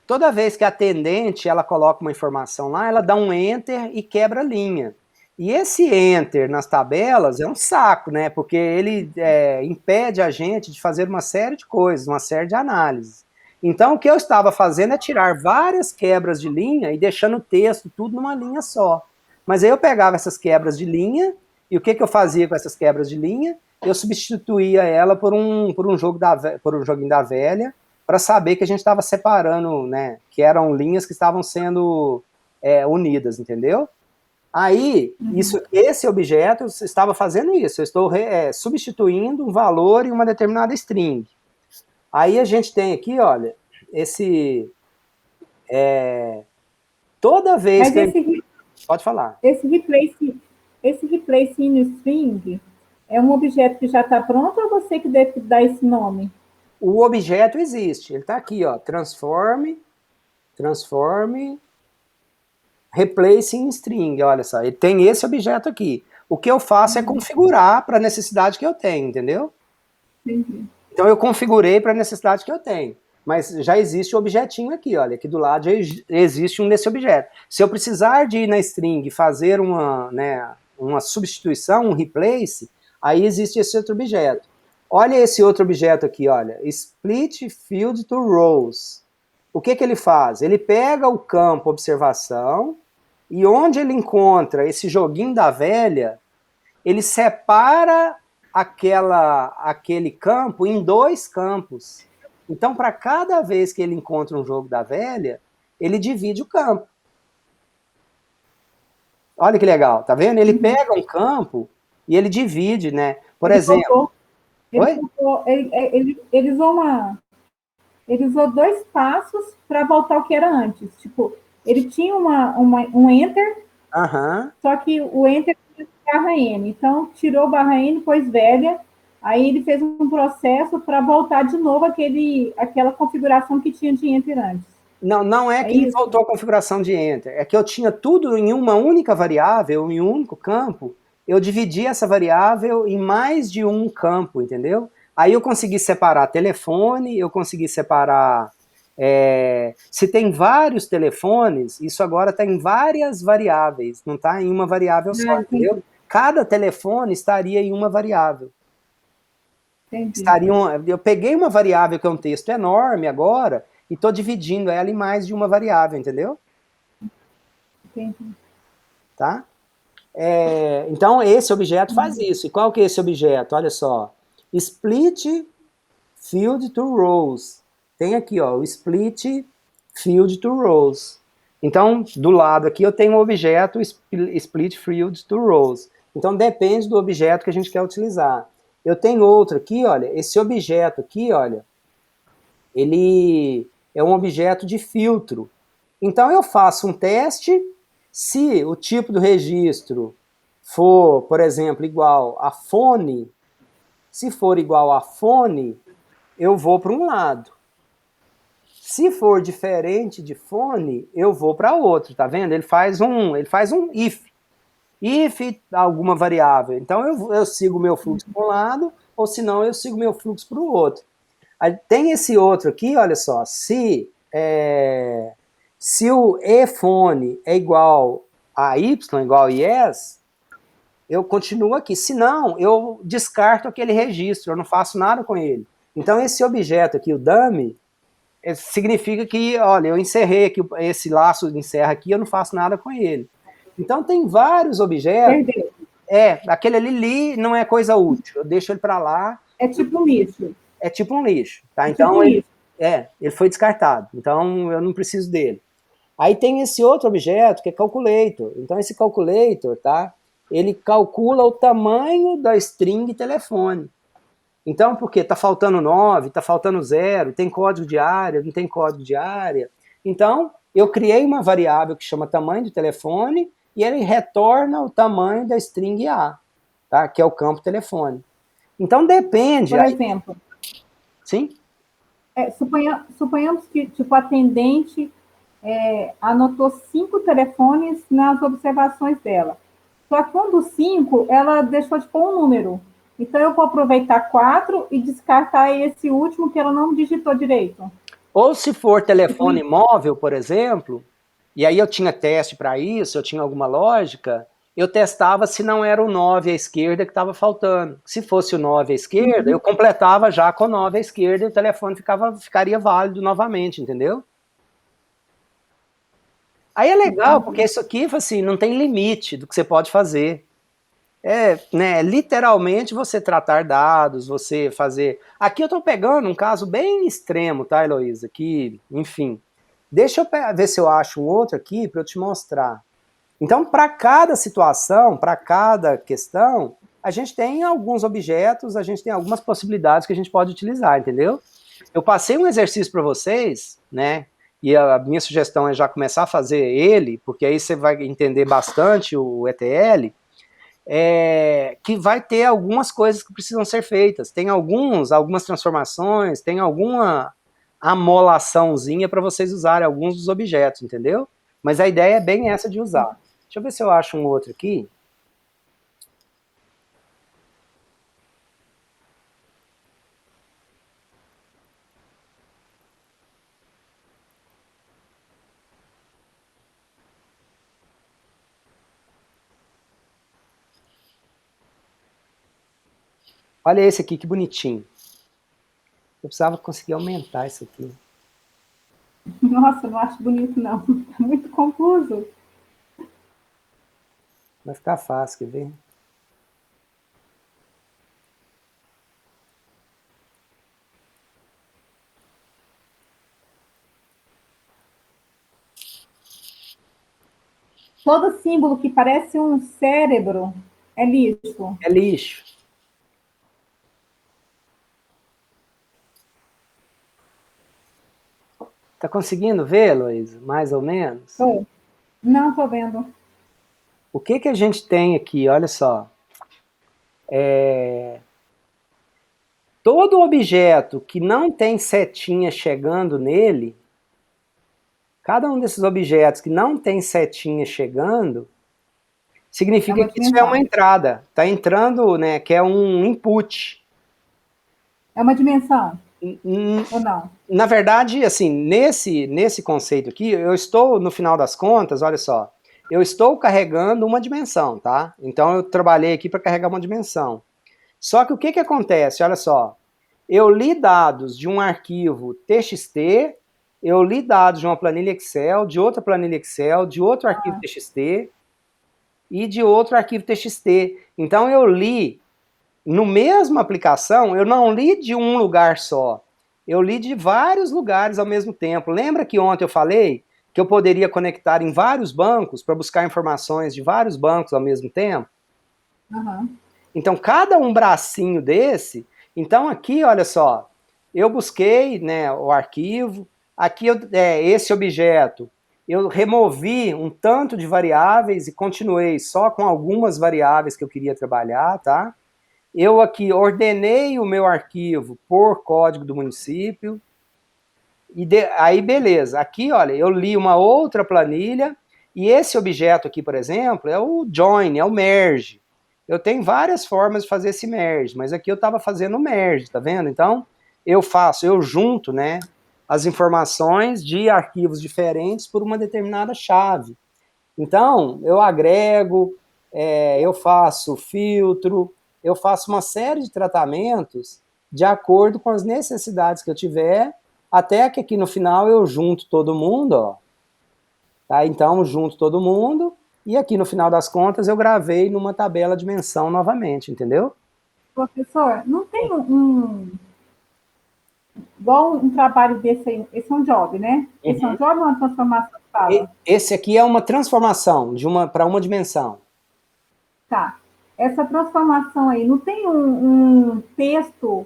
toda vez que a atendente ela coloca uma informação lá, ela dá um enter e quebra a linha. E esse enter nas tabelas é um saco, né? Porque ele impede a gente de fazer uma série de coisas, uma série de análises. Então, o que eu estava fazendo é tirar várias quebras de linha e deixando o texto tudo numa linha só. Mas aí eu pegava essas quebras de linha, e o que eu fazia com essas quebras de linha? Eu substituía ela por um joguinho da velha, para saber que a gente estava separando, né? Que eram linhas que estavam sendo unidas, entendeu? Aí, esse objeto estava fazendo isso, eu estou substituindo um valor em uma determinada string. Aí a gente tem aqui, olha, toda vez Mas que... Pode falar. Esse replace in string é um objeto que já está pronto ou você que deve dar esse nome? O objeto existe, ele está aqui, ó, transform, replace in string, olha só, ele tem esse objeto aqui. O que eu faço é configurar para a necessidade que eu tenho, entendeu? Entendi. Então eu configurei para a necessidade que eu tenho. Mas já existe o objetinho aqui, olha, aqui do lado já existe um desse objeto. Se eu precisar de ir na string e fazer uma substituição, um replace, aí existe esse outro objeto. Olha esse outro objeto aqui, olha, split field to rows. O que ele faz? Ele pega o campo observação e onde ele encontra esse joguinho da velha, ele separa aquele campo em 2 campos. Então, para cada vez que ele encontra um jogo da velha, ele divide o campo. Olha que legal, tá vendo? Ele pega um campo e ele divide, né? Por exemplo... Ele usou 2 passos para voltar ao que era antes. Tipo, ele tinha um enter, só que o enter tinha barra N. Então, tirou barra N, pôs velha, aí ele fez um processo para voltar de novo aquela configuração que tinha de enter antes. Não é que ele voltou à configuração de enter, é que eu tinha tudo em uma única variável, em um único campo, eu dividi essa variável em mais de um campo, entendeu? Aí eu consegui separar telefone, eu consegui separar... se tem vários telefones, isso agora está em várias variáveis, não está em uma variável só, entendeu? Cada telefone estaria em uma variável. Eu peguei uma variável que é um texto enorme agora e estou dividindo ela em mais de uma variável, entendeu? Entendi. Tá? Então, esse objeto faz isso. E qual que é esse objeto? Olha só. Split field to rows. Tem aqui, ó, o split field to rows. Então, do lado aqui eu tenho o objeto split field to rows. Então, depende do objeto que a gente quer utilizar. Eu tenho outro aqui, olha, esse objeto aqui, olha, ele é um objeto de filtro. Então, eu faço um teste, se o tipo do registro for, por exemplo, igual a fone, se for igual a fone, eu vou para um lado. Se for diferente de fone, eu vou para outro, tá vendo? Ele faz um if. If alguma variável. Então eu sigo o meu fluxo para um lado, ou se não, eu sigo o meu fluxo para o outro. Aí, tem esse outro aqui, olha só, se o eFone é igual a y, igual a yes, eu continuo aqui. Se não, eu descarto aquele registro, eu não faço nada com ele. Então esse objeto aqui, o dummy, significa que, olha, eu encerrei aqui, esse laço encerra aqui, eu não faço nada com ele. Então tem vários objetos. Perdeu. Aquele ali não é coisa útil, eu deixo ele para lá. É tipo um lixo. É tipo um lixo, tá? Então ele foi descartado, então eu não preciso dele. Aí tem esse outro objeto que é calculator. Então esse calculator, tá? Ele calcula o tamanho da string telefone. Então, porque tá faltando 9, tá faltando 0, tem código de área, não tem código de área. Então, eu criei uma variável que chama tamanho do telefone e ele retorna o tamanho da string A, tá? Que é o campo telefone. Então, depende... Por exemplo... Sim? Suponhamos que, tipo, atendente anotou 5 telefones nas observações dela. Só que um dos 5, ela deixou de pôr um número. Então, eu vou aproveitar 4 e descartar esse último que ela não digitou direito. Ou se for telefone móvel, por exemplo, e aí eu tinha teste para isso, eu tinha alguma lógica, eu testava se não era o 9 à esquerda que estava faltando. Se fosse o 9 à esquerda, eu completava já com o 9 à esquerda e o telefone ficaria válido novamente, entendeu? Aí é legal, porque isso aqui, assim, não tem limite do que você pode fazer. Né, literalmente você tratar dados, você fazer... Aqui eu estou pegando um caso bem extremo, tá, Heloísa? Que, enfim, deixa eu ver se eu acho um outro aqui para eu te mostrar. Então, para cada situação, para cada questão, a gente tem alguns objetos, a gente tem algumas possibilidades que a gente pode utilizar, entendeu? Eu passei um exercício para vocês, né? E a minha sugestão é já começar a fazer ele, porque aí você vai entender bastante o ETL, que vai ter algumas coisas que precisam ser feitas. Tem algumas transformações, tem alguma amolaçãozinha para vocês usarem alguns dos objetos, entendeu? Mas a ideia é bem essa de usar. Deixa eu ver se eu acho um outro aqui. Olha esse aqui, que bonitinho. Eu precisava conseguir aumentar isso aqui. Nossa, não acho bonito, não. Tá muito confuso. Vai ficar fácil, quer ver? Todo símbolo que parece um cérebro é lixo. É lixo. Tá conseguindo ver, Luiz? Mais ou menos? Tô. Não estou vendo. O que a gente tem aqui? Olha só. Todo objeto que não tem setinha chegando nele, cada um desses objetos que não tem setinha chegando, significa que isso é uma entrada. Está entrando, né, que é um input. É uma dimensão? Ou não? Na verdade, assim, nesse conceito aqui, eu estou, no final das contas, olha só, eu estou carregando uma dimensão, tá? Então eu trabalhei aqui para carregar uma dimensão. Só que o que acontece? Olha só, eu li dados de um arquivo TXT, eu li dados de uma planilha Excel, de outra planilha Excel, de outro arquivo TXT e de outro arquivo TXT. Então eu li, no mesma aplicação, eu não li de um lugar só, eu li de vários lugares ao mesmo tempo. Lembra que ontem eu falei que eu poderia conectar em vários bancos para buscar informações de vários bancos ao mesmo tempo? Uhum. Então, cada um bracinho desse... Então, aqui, olha só, eu busquei, né, o arquivo, aqui esse objeto, eu removi um tanto de variáveis e continuei só com algumas variáveis que eu queria trabalhar, tá? Eu aqui ordenei o meu arquivo por código do município, e aí beleza, aqui, olha, eu li uma outra planilha, e esse objeto aqui, por exemplo, é o join, é o merge. Eu tenho várias formas de fazer esse merge, mas aqui eu estava fazendo o merge, tá vendo? Então, eu junto, né, as informações de arquivos diferentes por uma determinada chave. Então, eu agrego, eu faço filtro, eu faço uma série de tratamentos de acordo com as necessidades que eu tiver, até que aqui no final eu junto todo mundo, ó. Tá? Então, junto todo mundo, e aqui no final das contas eu gravei numa tabela de dimensão novamente, entendeu? Professor, não tem igual um trabalho desse aí, esse é um job, né? Esse é um job ou uma transformação que fala? Esse aqui é uma transformação para uma dimensão. Tá. Essa transformação aí, não tem um texto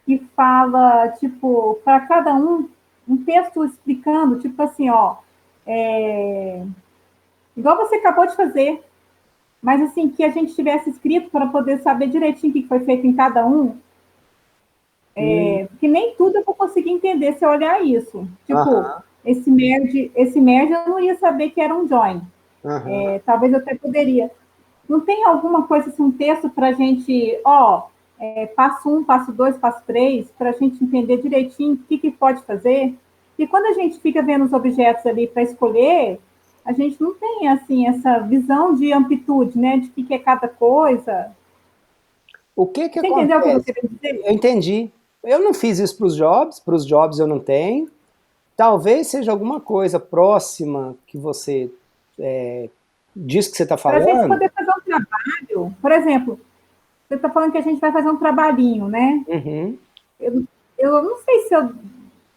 que fala, tipo, para cada um texto explicando, tipo assim, ó, igual você acabou de fazer, mas assim, que a gente tivesse escrito para poder saber direitinho o que foi feito em cada um, porque nem tudo eu vou conseguir entender se eu olhar isso. Tipo, esse merge eu não ia saber que era um join. Aham. Talvez eu até poderia. Não tem alguma coisa, assim, um texto para a gente, passo 1, passo 2, passo 3, para a gente entender direitinho o que pode fazer? E quando a gente fica vendo os objetos ali para escolher, a gente não tem, assim, essa visão de amplitude, né? De que é cada coisa. O que que Você entendeu o que eu acontece? queria dizer? Eu entendi. Eu não fiz isso para os jobs eu não tenho. Talvez seja alguma coisa próxima que você diz que você está Para a gente falando. poder fazer um trabalho, por exemplo, você está falando que a gente vai fazer um trabalhinho, né? Uhum. Eu, eu não sei se eu,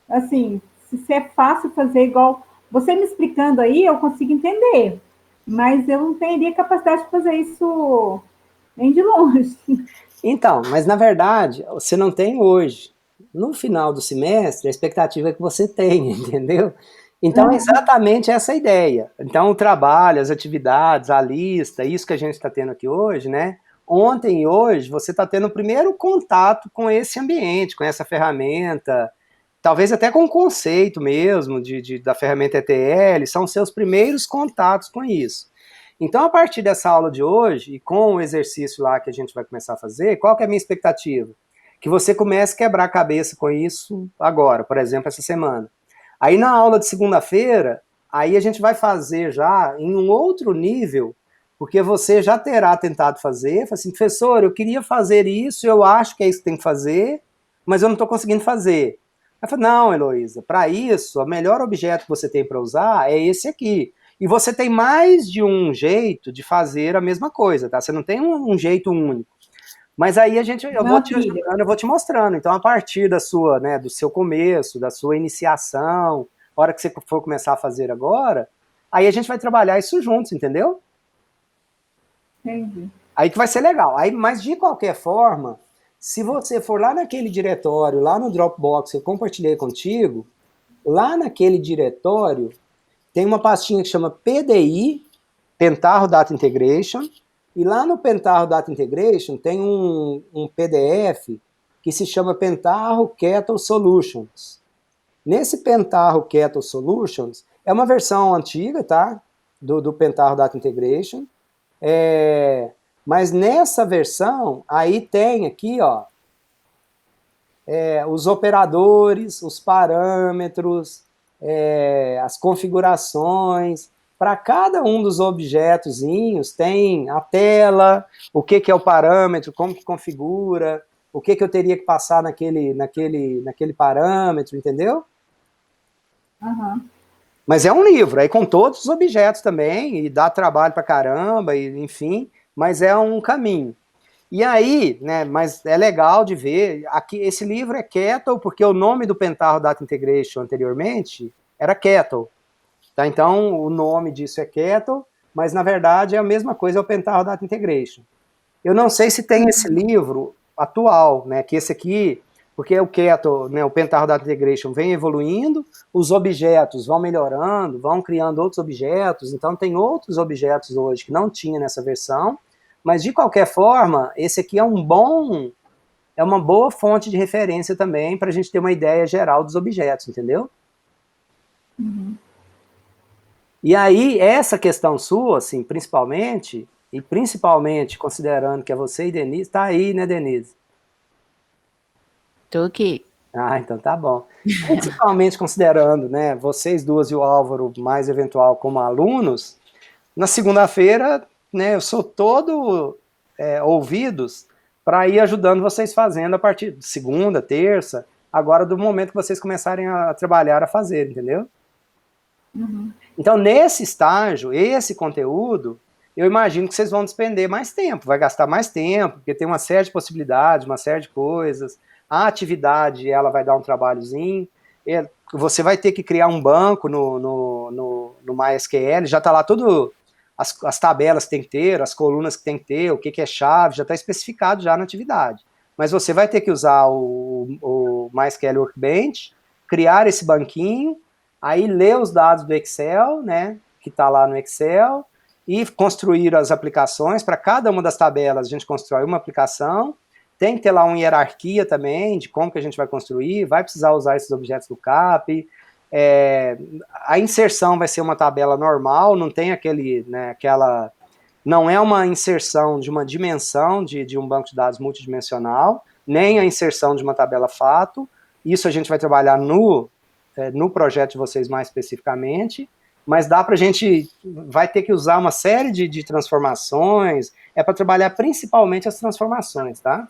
assim, se é fácil fazer igual. Você me explicando aí, eu consigo entender, mas eu não teria capacidade de fazer isso nem de longe. Então, mas na verdade, você não tem hoje. No final do semestre, a expectativa é que você tenha, entendeu? Então, é Uhum. exatamente essa a ideia. Então, o trabalho, as atividades, a lista, isso que a gente está tendo aqui hoje, né? Ontem e hoje, você está tendo o primeiro contato com esse ambiente, com essa ferramenta, talvez até com o conceito mesmo da ferramenta ETL, são seus primeiros contatos com isso. Então, a partir dessa aula de hoje, e com o exercício lá que a gente vai começar a fazer, qual que é a minha expectativa? Que você comece a quebrar a cabeça com isso agora, por exemplo, essa semana. Aí na aula de segunda-feira, aí a gente vai fazer já em um outro nível, porque você já terá tentado fazer, fala assim, professor, eu queria fazer isso, eu acho que é isso que tem que fazer, mas eu não estou conseguindo fazer. Ela falou, não, Heloísa, para isso, o melhor objeto que você tem para usar é esse aqui. E você tem mais de um jeito de fazer a mesma coisa, tá? Você não tem um jeito único. Mas aí eu vou Uma te trilha. ajudando, eu vou te mostrando. Então, a partir da sua, né, do seu começo, da sua iniciação, a hora que você for começar a fazer agora, aí a gente vai trabalhar isso juntos, entendeu? Entendi. Aí que vai ser legal. Aí, mas de qualquer forma, se você for lá naquele diretório, lá no Dropbox que eu compartilhei contigo, lá naquele diretório tem uma pastinha que chama PDI, Pentaho Data Integration, e lá no Pentaho Data Integration tem um PDF que se chama Pentaho Kettle Solutions. Nesse Pentaho Kettle Solutions, é uma versão antiga, tá? Do Pentaho Data Integration. Mas nessa versão, aí tem aqui, ó, os operadores, os parâmetros, as configurações. Para cada um dos objetozinhos tem a tela, o que é o parâmetro, como que configura, o que eu teria que passar naquele parâmetro, entendeu? Uhum. Mas é um livro, aí com todos os objetos também, e dá trabalho para caramba, e, enfim, mas é um caminho. E aí, né, mas é legal de ver, aqui esse livro é Kettle, porque o nome do Pentaho Data Integration anteriormente era Kettle, tá? Então o nome disso é Kettle, mas na verdade é a mesma coisa, é o Pentaho Data Integration. Eu não sei se tem esse livro atual, né, que esse aqui, porque o Kettle, né, o Pentaho Data Integration vem evoluindo, os objetos vão melhorando, vão criando outros objetos, então tem outros objetos hoje que não tinha nessa versão, mas de qualquer forma, esse aqui é uma boa fonte de referência também para a gente ter uma ideia geral dos objetos, entendeu? Uhum. E aí, essa questão sua, assim, principalmente, e principalmente considerando que é você e Denise, tá aí, né, Denise? Tô aqui. Ah, então tá bom. Principalmente considerando, né, vocês duas e o Álvaro, mais eventual como alunos, na segunda-feira, né, eu sou todo ouvidos para ir ajudando vocês fazendo a partir de segunda, terça, agora do momento que vocês começarem a trabalhar, a fazer, entendeu? Uhum. Então, nesse estágio, esse conteúdo, eu imagino que vocês vão despender mais tempo, vai gastar mais tempo, porque tem uma série de possibilidades, uma série de coisas. A atividade, ela vai dar um trabalhozinho. Você vai ter que criar um banco no MySQL, já está lá tudo, as tabelas que tem que ter, as colunas que tem que ter, o que é chave, já está especificado já na atividade. Mas você vai ter que usar o MySQL Workbench, criar esse banquinho, aí ler os dados do Excel, né, que está lá no Excel, e construir as aplicações. Para cada uma das tabelas, a gente constrói uma aplicação. Tem que ter lá uma hierarquia também de como que a gente vai construir, vai precisar usar esses objetos do CAP. A inserção vai ser uma tabela normal, não tem não é uma inserção de uma dimensão de um banco de dados multidimensional, nem a inserção de uma tabela fato. Isso a gente vai trabalhar no projeto de vocês mais especificamente, mas vai ter que usar uma série de transformações, para trabalhar principalmente as transformações, tá?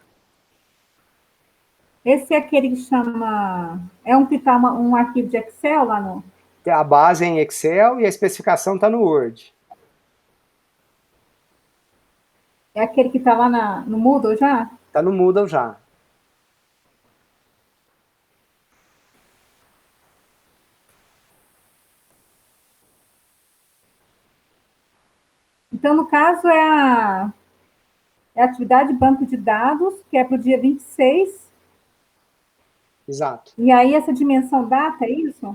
Esse é aquele que chama... É um que está um arquivo de Excel lá no... A base é em Excel e a especificação está no Word. É aquele que está lá no Moodle já? Está no Moodle já. Então, no caso, é a atividade de banco de dados, que é para o dia 26. Exato. E aí, essa dimensão data, é isso?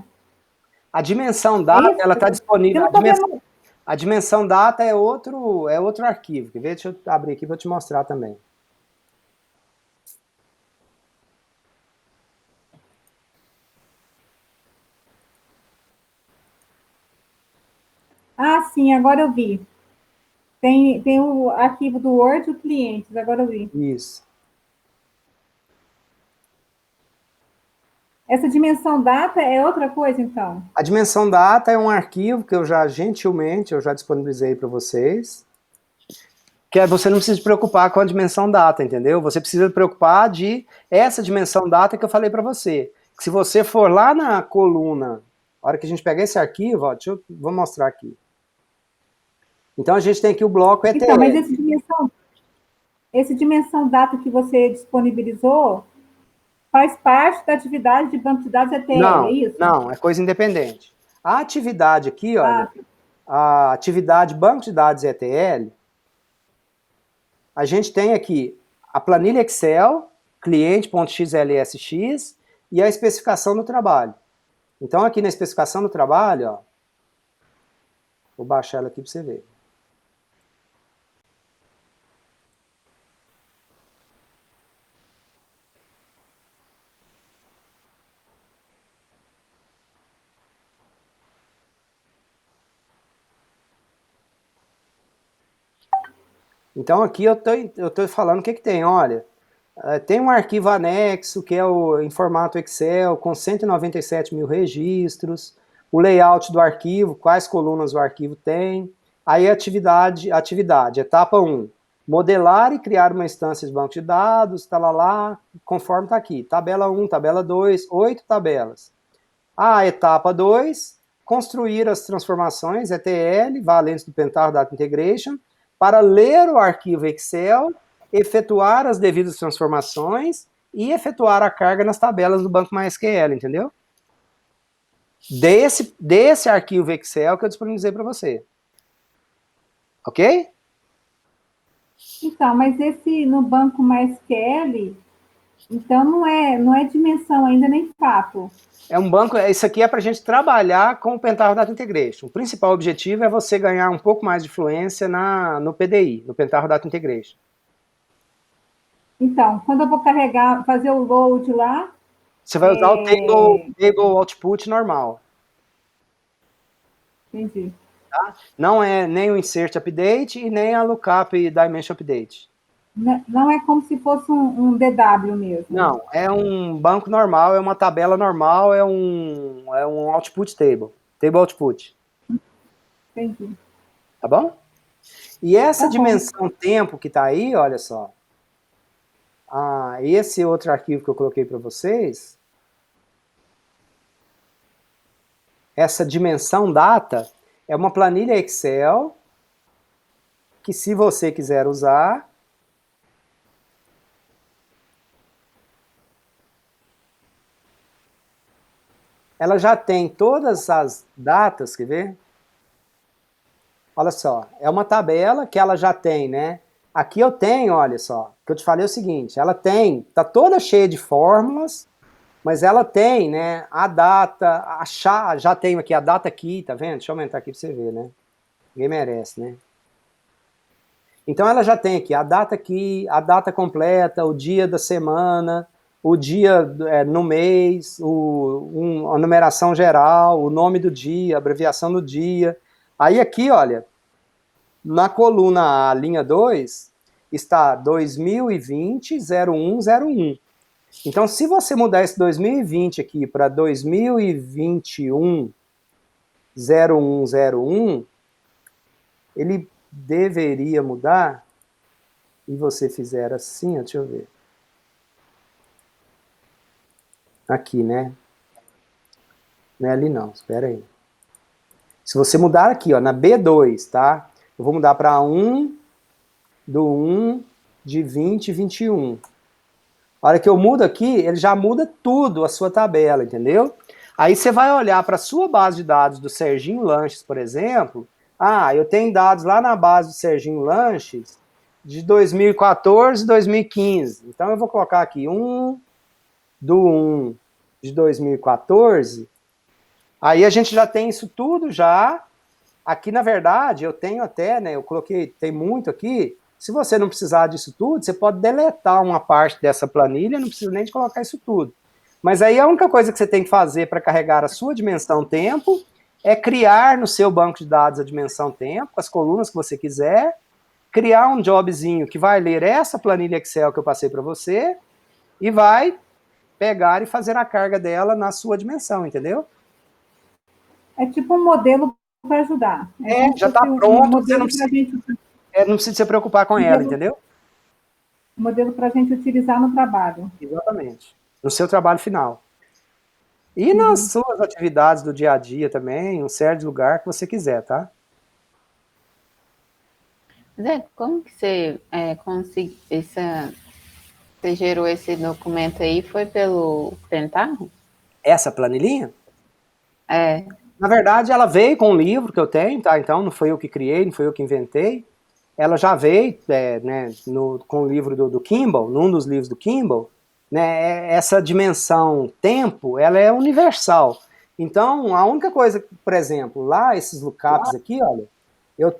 A dimensão data, ela está disponível. A dimensão data é outro arquivo. Quer ver? Deixa eu abrir aqui para te mostrar também. Ah, sim, agora eu vi. Tem o arquivo do Word e o clientes, agora eu vi. Isso. Essa dimensão data é outra coisa, então? A dimensão data é um arquivo que eu já disponibilizei para vocês, que você não precisa se preocupar com a dimensão data, entendeu? Você precisa se preocupar essa dimensão data que eu falei para você. Se você for lá na coluna, a hora que a gente pegar esse arquivo, ó, vou mostrar aqui. Então a gente tem aqui o bloco ETL. Então, mas esse dimensão data que você disponibilizou faz parte da atividade de banco de dados ETL, é isso? Não, é coisa independente. A atividade aqui, olha, a atividade banco de dados ETL, a gente tem aqui a planilha Excel, cliente.xlsx e a especificação do trabalho. Então aqui na especificação do trabalho, ó, vou baixar ela aqui para você ver. Então aqui eu tô falando o que tem, olha, tem um arquivo anexo que é em formato Excel com 197 mil registros, o layout do arquivo, quais colunas o arquivo tem, aí atividade, etapa 1, modelar e criar uma instância de banco de dados, conforme está aqui, tabela 1, tabela 2, 8 tabelas. A etapa 2, construir as transformações ETL, valentes do Pentaho Data Integration, para ler o arquivo Excel, efetuar as devidas transformações e efetuar a carga nas tabelas do banco MySQL, entendeu? Desse arquivo Excel que eu disponibilizei para você. Ok? Então, mas esse no banco MySQL, então não é dimensão ainda nem fato. É um banco, isso aqui é para a gente trabalhar com o Pentaho Data Integration. O principal objetivo é você ganhar um pouco mais de fluência no PDI, no Pentaho Data Integration. Então, quando eu vou fazer o load lá... Você vai usar o table output normal. Entendi. Tá? Não é nem o insert update e nem a lookup e dimension update. Não é como se fosse um DW mesmo. Não, é um banco normal, é uma tabela normal, é um output table output. Entendi. Tá bom? E essa dimensão tempo que tá aí, olha só. Esse outro arquivo que eu coloquei para vocês, essa dimensão data é uma planilha Excel que, se você quiser usar, ela já tem todas as datas, quer ver? Olha só, é uma tabela que ela já tem, né? Aqui eu tenho, olha só, que eu te falei o seguinte, ela tá toda cheia de fórmulas, mas ela tem, né, a data, já tenho aqui a data aqui, tá vendo? Deixa eu aumentar aqui pra você ver, né? Ninguém merece, né? Então ela já tem aqui a data completa, o dia da semana, o dia no mês, a numeração geral, o nome do dia, a abreviação do dia. Aí aqui, olha, na coluna A, linha 2, está 2020-0101. Então, se você mudar esse 2020 aqui para 2021-0101, ele deveria mudar, e você fizer assim, deixa eu ver. Aqui, né? Não é ali não, espera aí. Se você mudar aqui, ó, na B2, tá? Eu vou mudar para 1 do 1 de 2021. A hora que eu mudo aqui, ele já muda tudo a sua tabela, entendeu? Aí você vai olhar para a sua base de dados do Serginho Lanches, por exemplo. Ah, eu tenho dados lá na base do Serginho Lanches de 2014 e 2015. Então eu vou colocar aqui 1 do 1 de 2014. Aí a gente já tem isso tudo já. Aqui, na verdade, eu tenho até, né, eu coloquei, tem muito aqui. Se você não precisar disso tudo, você pode deletar uma parte dessa planilha, não precisa nem de colocar isso tudo. Mas aí a única coisa que você tem que fazer para carregar a sua dimensão tempo é criar no seu banco de dados a dimensão tempo, com as colunas que você quiser, criar um jobzinho que vai ler essa planilha Excel que eu passei para você e vai pegar e fazer a carga dela na sua dimensão, entendeu? É tipo um modelo para ajudar. Já está pronto, você não precisa, não precisa se preocupar com ela, entendeu? Um modelo para a gente utilizar no trabalho. Exatamente. No seu trabalho final. E nas suas atividades do dia a dia também, um certo lugar que você quiser, tá? Zé, como que você conseguiu você gerou esse documento aí? Foi pelo Pentaho? Essa planilhinha? É. Na verdade, ela veio com um livro que eu tenho, tá? Então, não foi eu que criei, não foi eu que inventei. Ela já veio, né, com o livro do Kimball, num dos livros do Kimball, né? Essa dimensão tempo, ela é universal. Então, a única coisa, por exemplo, lá, esses lookups aqui, olha, eu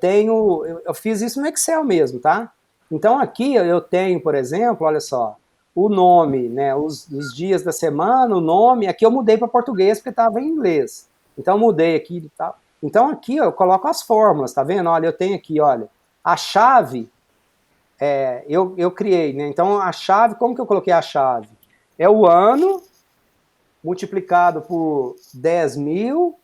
fiz isso no Excel mesmo, tá? Então, aqui eu tenho, por exemplo, olha só, o nome, né, os dias da semana, o nome, aqui eu mudei para português porque estava em inglês. Então, mudei aqui e tal. Então, aqui eu coloco as fórmulas, tá vendo? Olha, eu tenho aqui, olha, a chave, eu criei, né? Então, a chave, como que eu coloquei a chave? É o ano multiplicado por 10.000,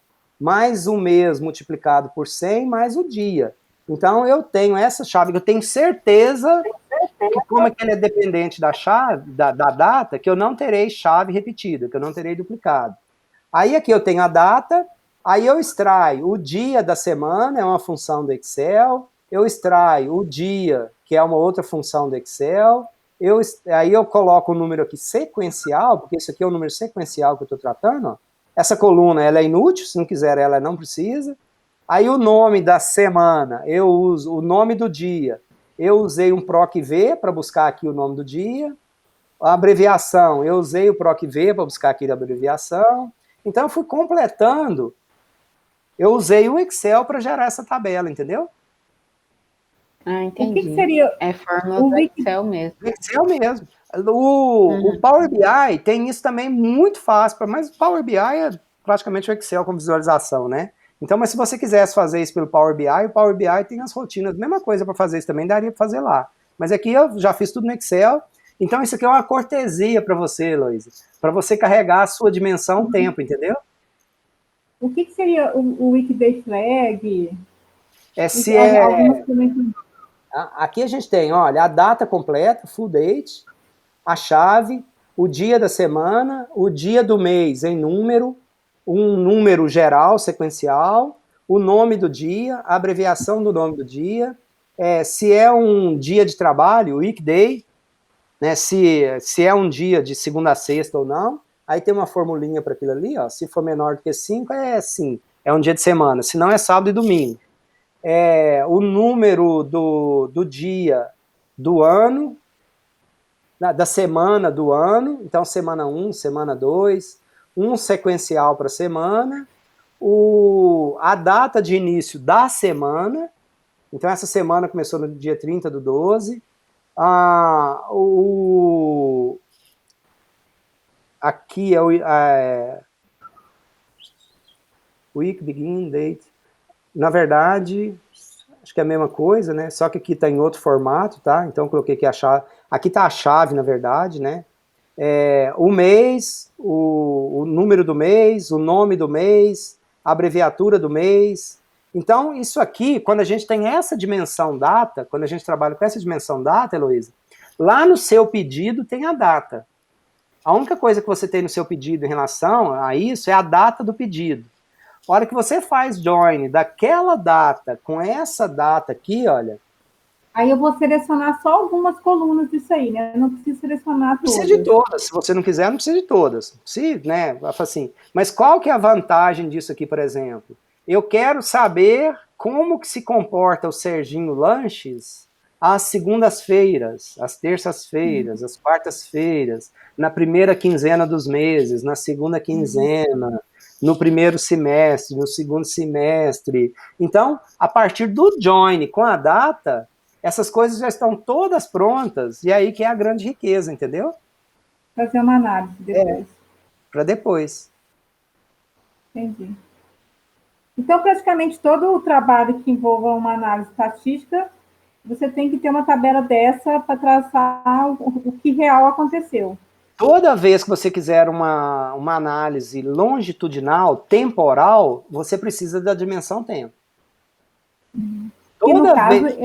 mais o mês multiplicado por 100, mais o dia. Então, eu tenho essa chave, eu tenho certeza que como é que ele é dependente da chave, da data, que eu não terei chave repetida, que eu não terei duplicado. Aí aqui eu tenho a data, aí eu extraio o dia da semana, é uma função do Excel, eu extraio o dia, que é uma outra função do Excel, aí eu coloco o número aqui sequencial, porque isso aqui é o número sequencial que eu estou tratando, ó. Essa coluna ela é inútil, se não quiser ela não precisa. Aí o nome da semana, eu uso o nome do dia, eu usei um PROC-V para buscar aqui o nome do dia, a abreviação, eu usei o PROC-V para buscar aqui a abreviação. Então eu fui completando, eu usei o Excel para gerar essa tabela, entendeu? Ah, entendi. O que seria? É fórmula do Excel mesmo. Excel mesmo. O Power BI tem isso também muito fácil, mas o Power BI é praticamente o Excel com visualização, né? Então, mas se você quisesse fazer isso pelo Power BI, o Power BI tem as rotinas, mesma coisa para fazer isso também, daria para fazer lá. Mas aqui eu já fiz tudo no Excel, então isso aqui é uma cortesia para você, Heloísa, para você carregar a sua dimensão tempo, entendeu? O que seria o Weekday Flag? Aqui a gente tem, olha, a data completa, full date, a chave, o dia da semana, o dia do mês em número, um número geral, sequencial, o nome do dia, a abreviação do nome do dia, se é um dia de trabalho, weekday, né, se é um dia de segunda a sexta ou não, aí tem uma formulinha para aquilo ali, ó, se for menor do que 5, sim, é um dia de semana, se não é sábado e domingo. O número do dia do ano, da semana do ano, então semana 1, semana 2, um sequencial para semana, a data de início da semana, então essa semana começou no dia 30 do 12, aqui é o week, begin, date. Na verdade, acho que é a mesma coisa, né? Só que aqui está em outro formato, tá? Então, eu coloquei aqui a chave. Aqui está a chave, na verdade, né? O mês, o número do mês, o nome do mês, a abreviatura do mês. Então, isso aqui, quando a gente tem essa dimensão data, quando a gente trabalha com essa dimensão data, Heloísa, lá no seu pedido tem a data. A única coisa que você tem no seu pedido em relação a isso é a data do pedido. A hora que você faz join daquela data com essa data aqui, olha... Aí eu vou selecionar só algumas colunas disso aí, né? Eu não preciso selecionar todas. Não precisa de todas. Se você não quiser, não precisa de todas. Se, né, assim. Mas qual que é a vantagem disso aqui, por exemplo? Eu quero saber como que se comporta o Serginho Lanches às segundas-feiras, às terças-feiras, às quartas-feiras, na primeira quinzena dos meses, na segunda quinzena, no primeiro semestre, no segundo semestre. Então, a partir do join com a data, essas coisas já estão todas prontas, e aí que é a grande riqueza, entendeu? Fazer uma análise depois. Para depois. Entendi. Então, praticamente todo o trabalho que envolva uma análise estatística, você tem que ter uma tabela dessa para traçar o que real aconteceu. Toda vez que você quiser uma análise longitudinal, temporal, você precisa da dimensão tempo. Toda vez.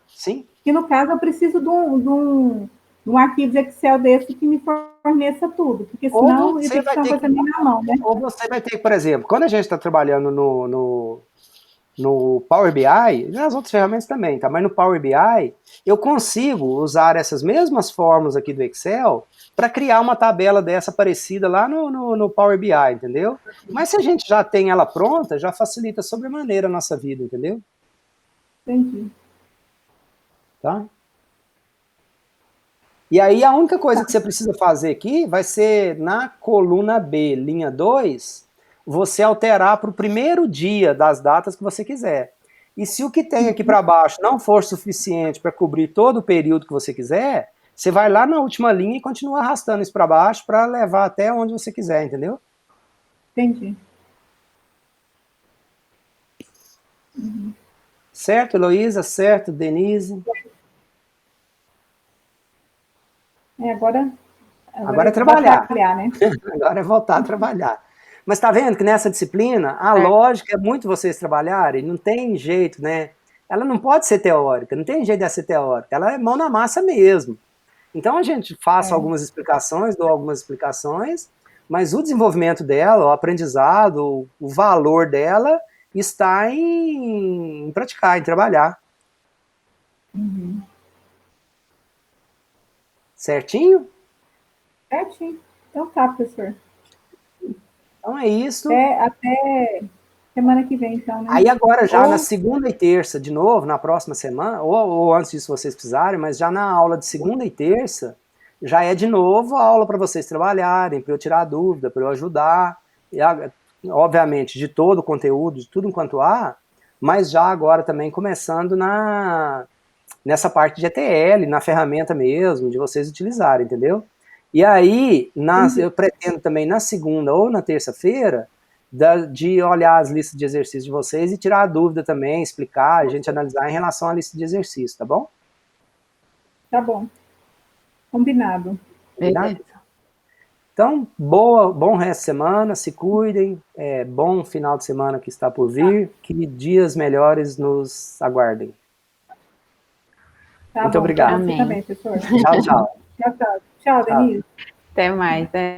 Sim? Que no caso eu preciso de um arquivo de Excel desse que me forneça tudo, porque senão eu tenho que fazer também na mão, né? Ou você vai ter, por exemplo, quando a gente está trabalhando no Power BI, nas outras ferramentas também, tá? Mas no Power BI, eu consigo usar essas mesmas fórmulas aqui do Excel para criar uma tabela dessa parecida lá no Power BI, entendeu? Mas se a gente já tem ela pronta, já facilita sobremaneira a nossa vida, entendeu? Entendi. Tá? E aí a única coisa que você precisa fazer aqui vai ser na coluna B, linha 2, você alterar para o primeiro dia das datas que você quiser. E se o que tem aqui para baixo não for suficiente para cobrir todo o período que você quiser, você vai lá na última linha e continua arrastando isso para baixo para levar até onde você quiser, entendeu? Entendi. Certo, Heloísa? Certo, Denise? Agora é trabalhar, né? Agora é voltar a trabalhar. Mas tá vendo que nessa disciplina, a lógica é muito vocês trabalharem, não tem jeito, né? Ela não pode ser teórica, não tem jeito de ser teórica, ela é mão na massa mesmo. Então a gente faz algumas explicações, dou algumas explicações, mas o desenvolvimento dela, o aprendizado, o valor dela está em praticar, em trabalhar. Uhum. Certinho? Certinho. Então tá, professor. Então é isso. Até semana que vem, então, né? Aí agora já na segunda e terça, de novo, na próxima semana, ou antes disso vocês precisarem, mas já na aula de segunda e terça, já é de novo a aula para vocês trabalharem, para eu tirar dúvida, para eu ajudar, e, obviamente, de todo o conteúdo, de tudo enquanto há, mas já agora também começando nessa parte de ETL, na ferramenta mesmo, de vocês utilizarem, entendeu? E aí, eu pretendo também na segunda ou na terça-feira, de olhar as listas de exercícios de vocês e tirar a dúvida também, explicar, a gente analisar em relação à lista de exercícios, tá bom? Tá bom. Combinado. Beleza. Então, bom resto de semana, se cuidem, bom final de semana que está por vir, que dias melhores nos aguardem. Tá muito bom, obrigado. Você também, professor. Tchau, tchau. Tchau, Denise. Até mais.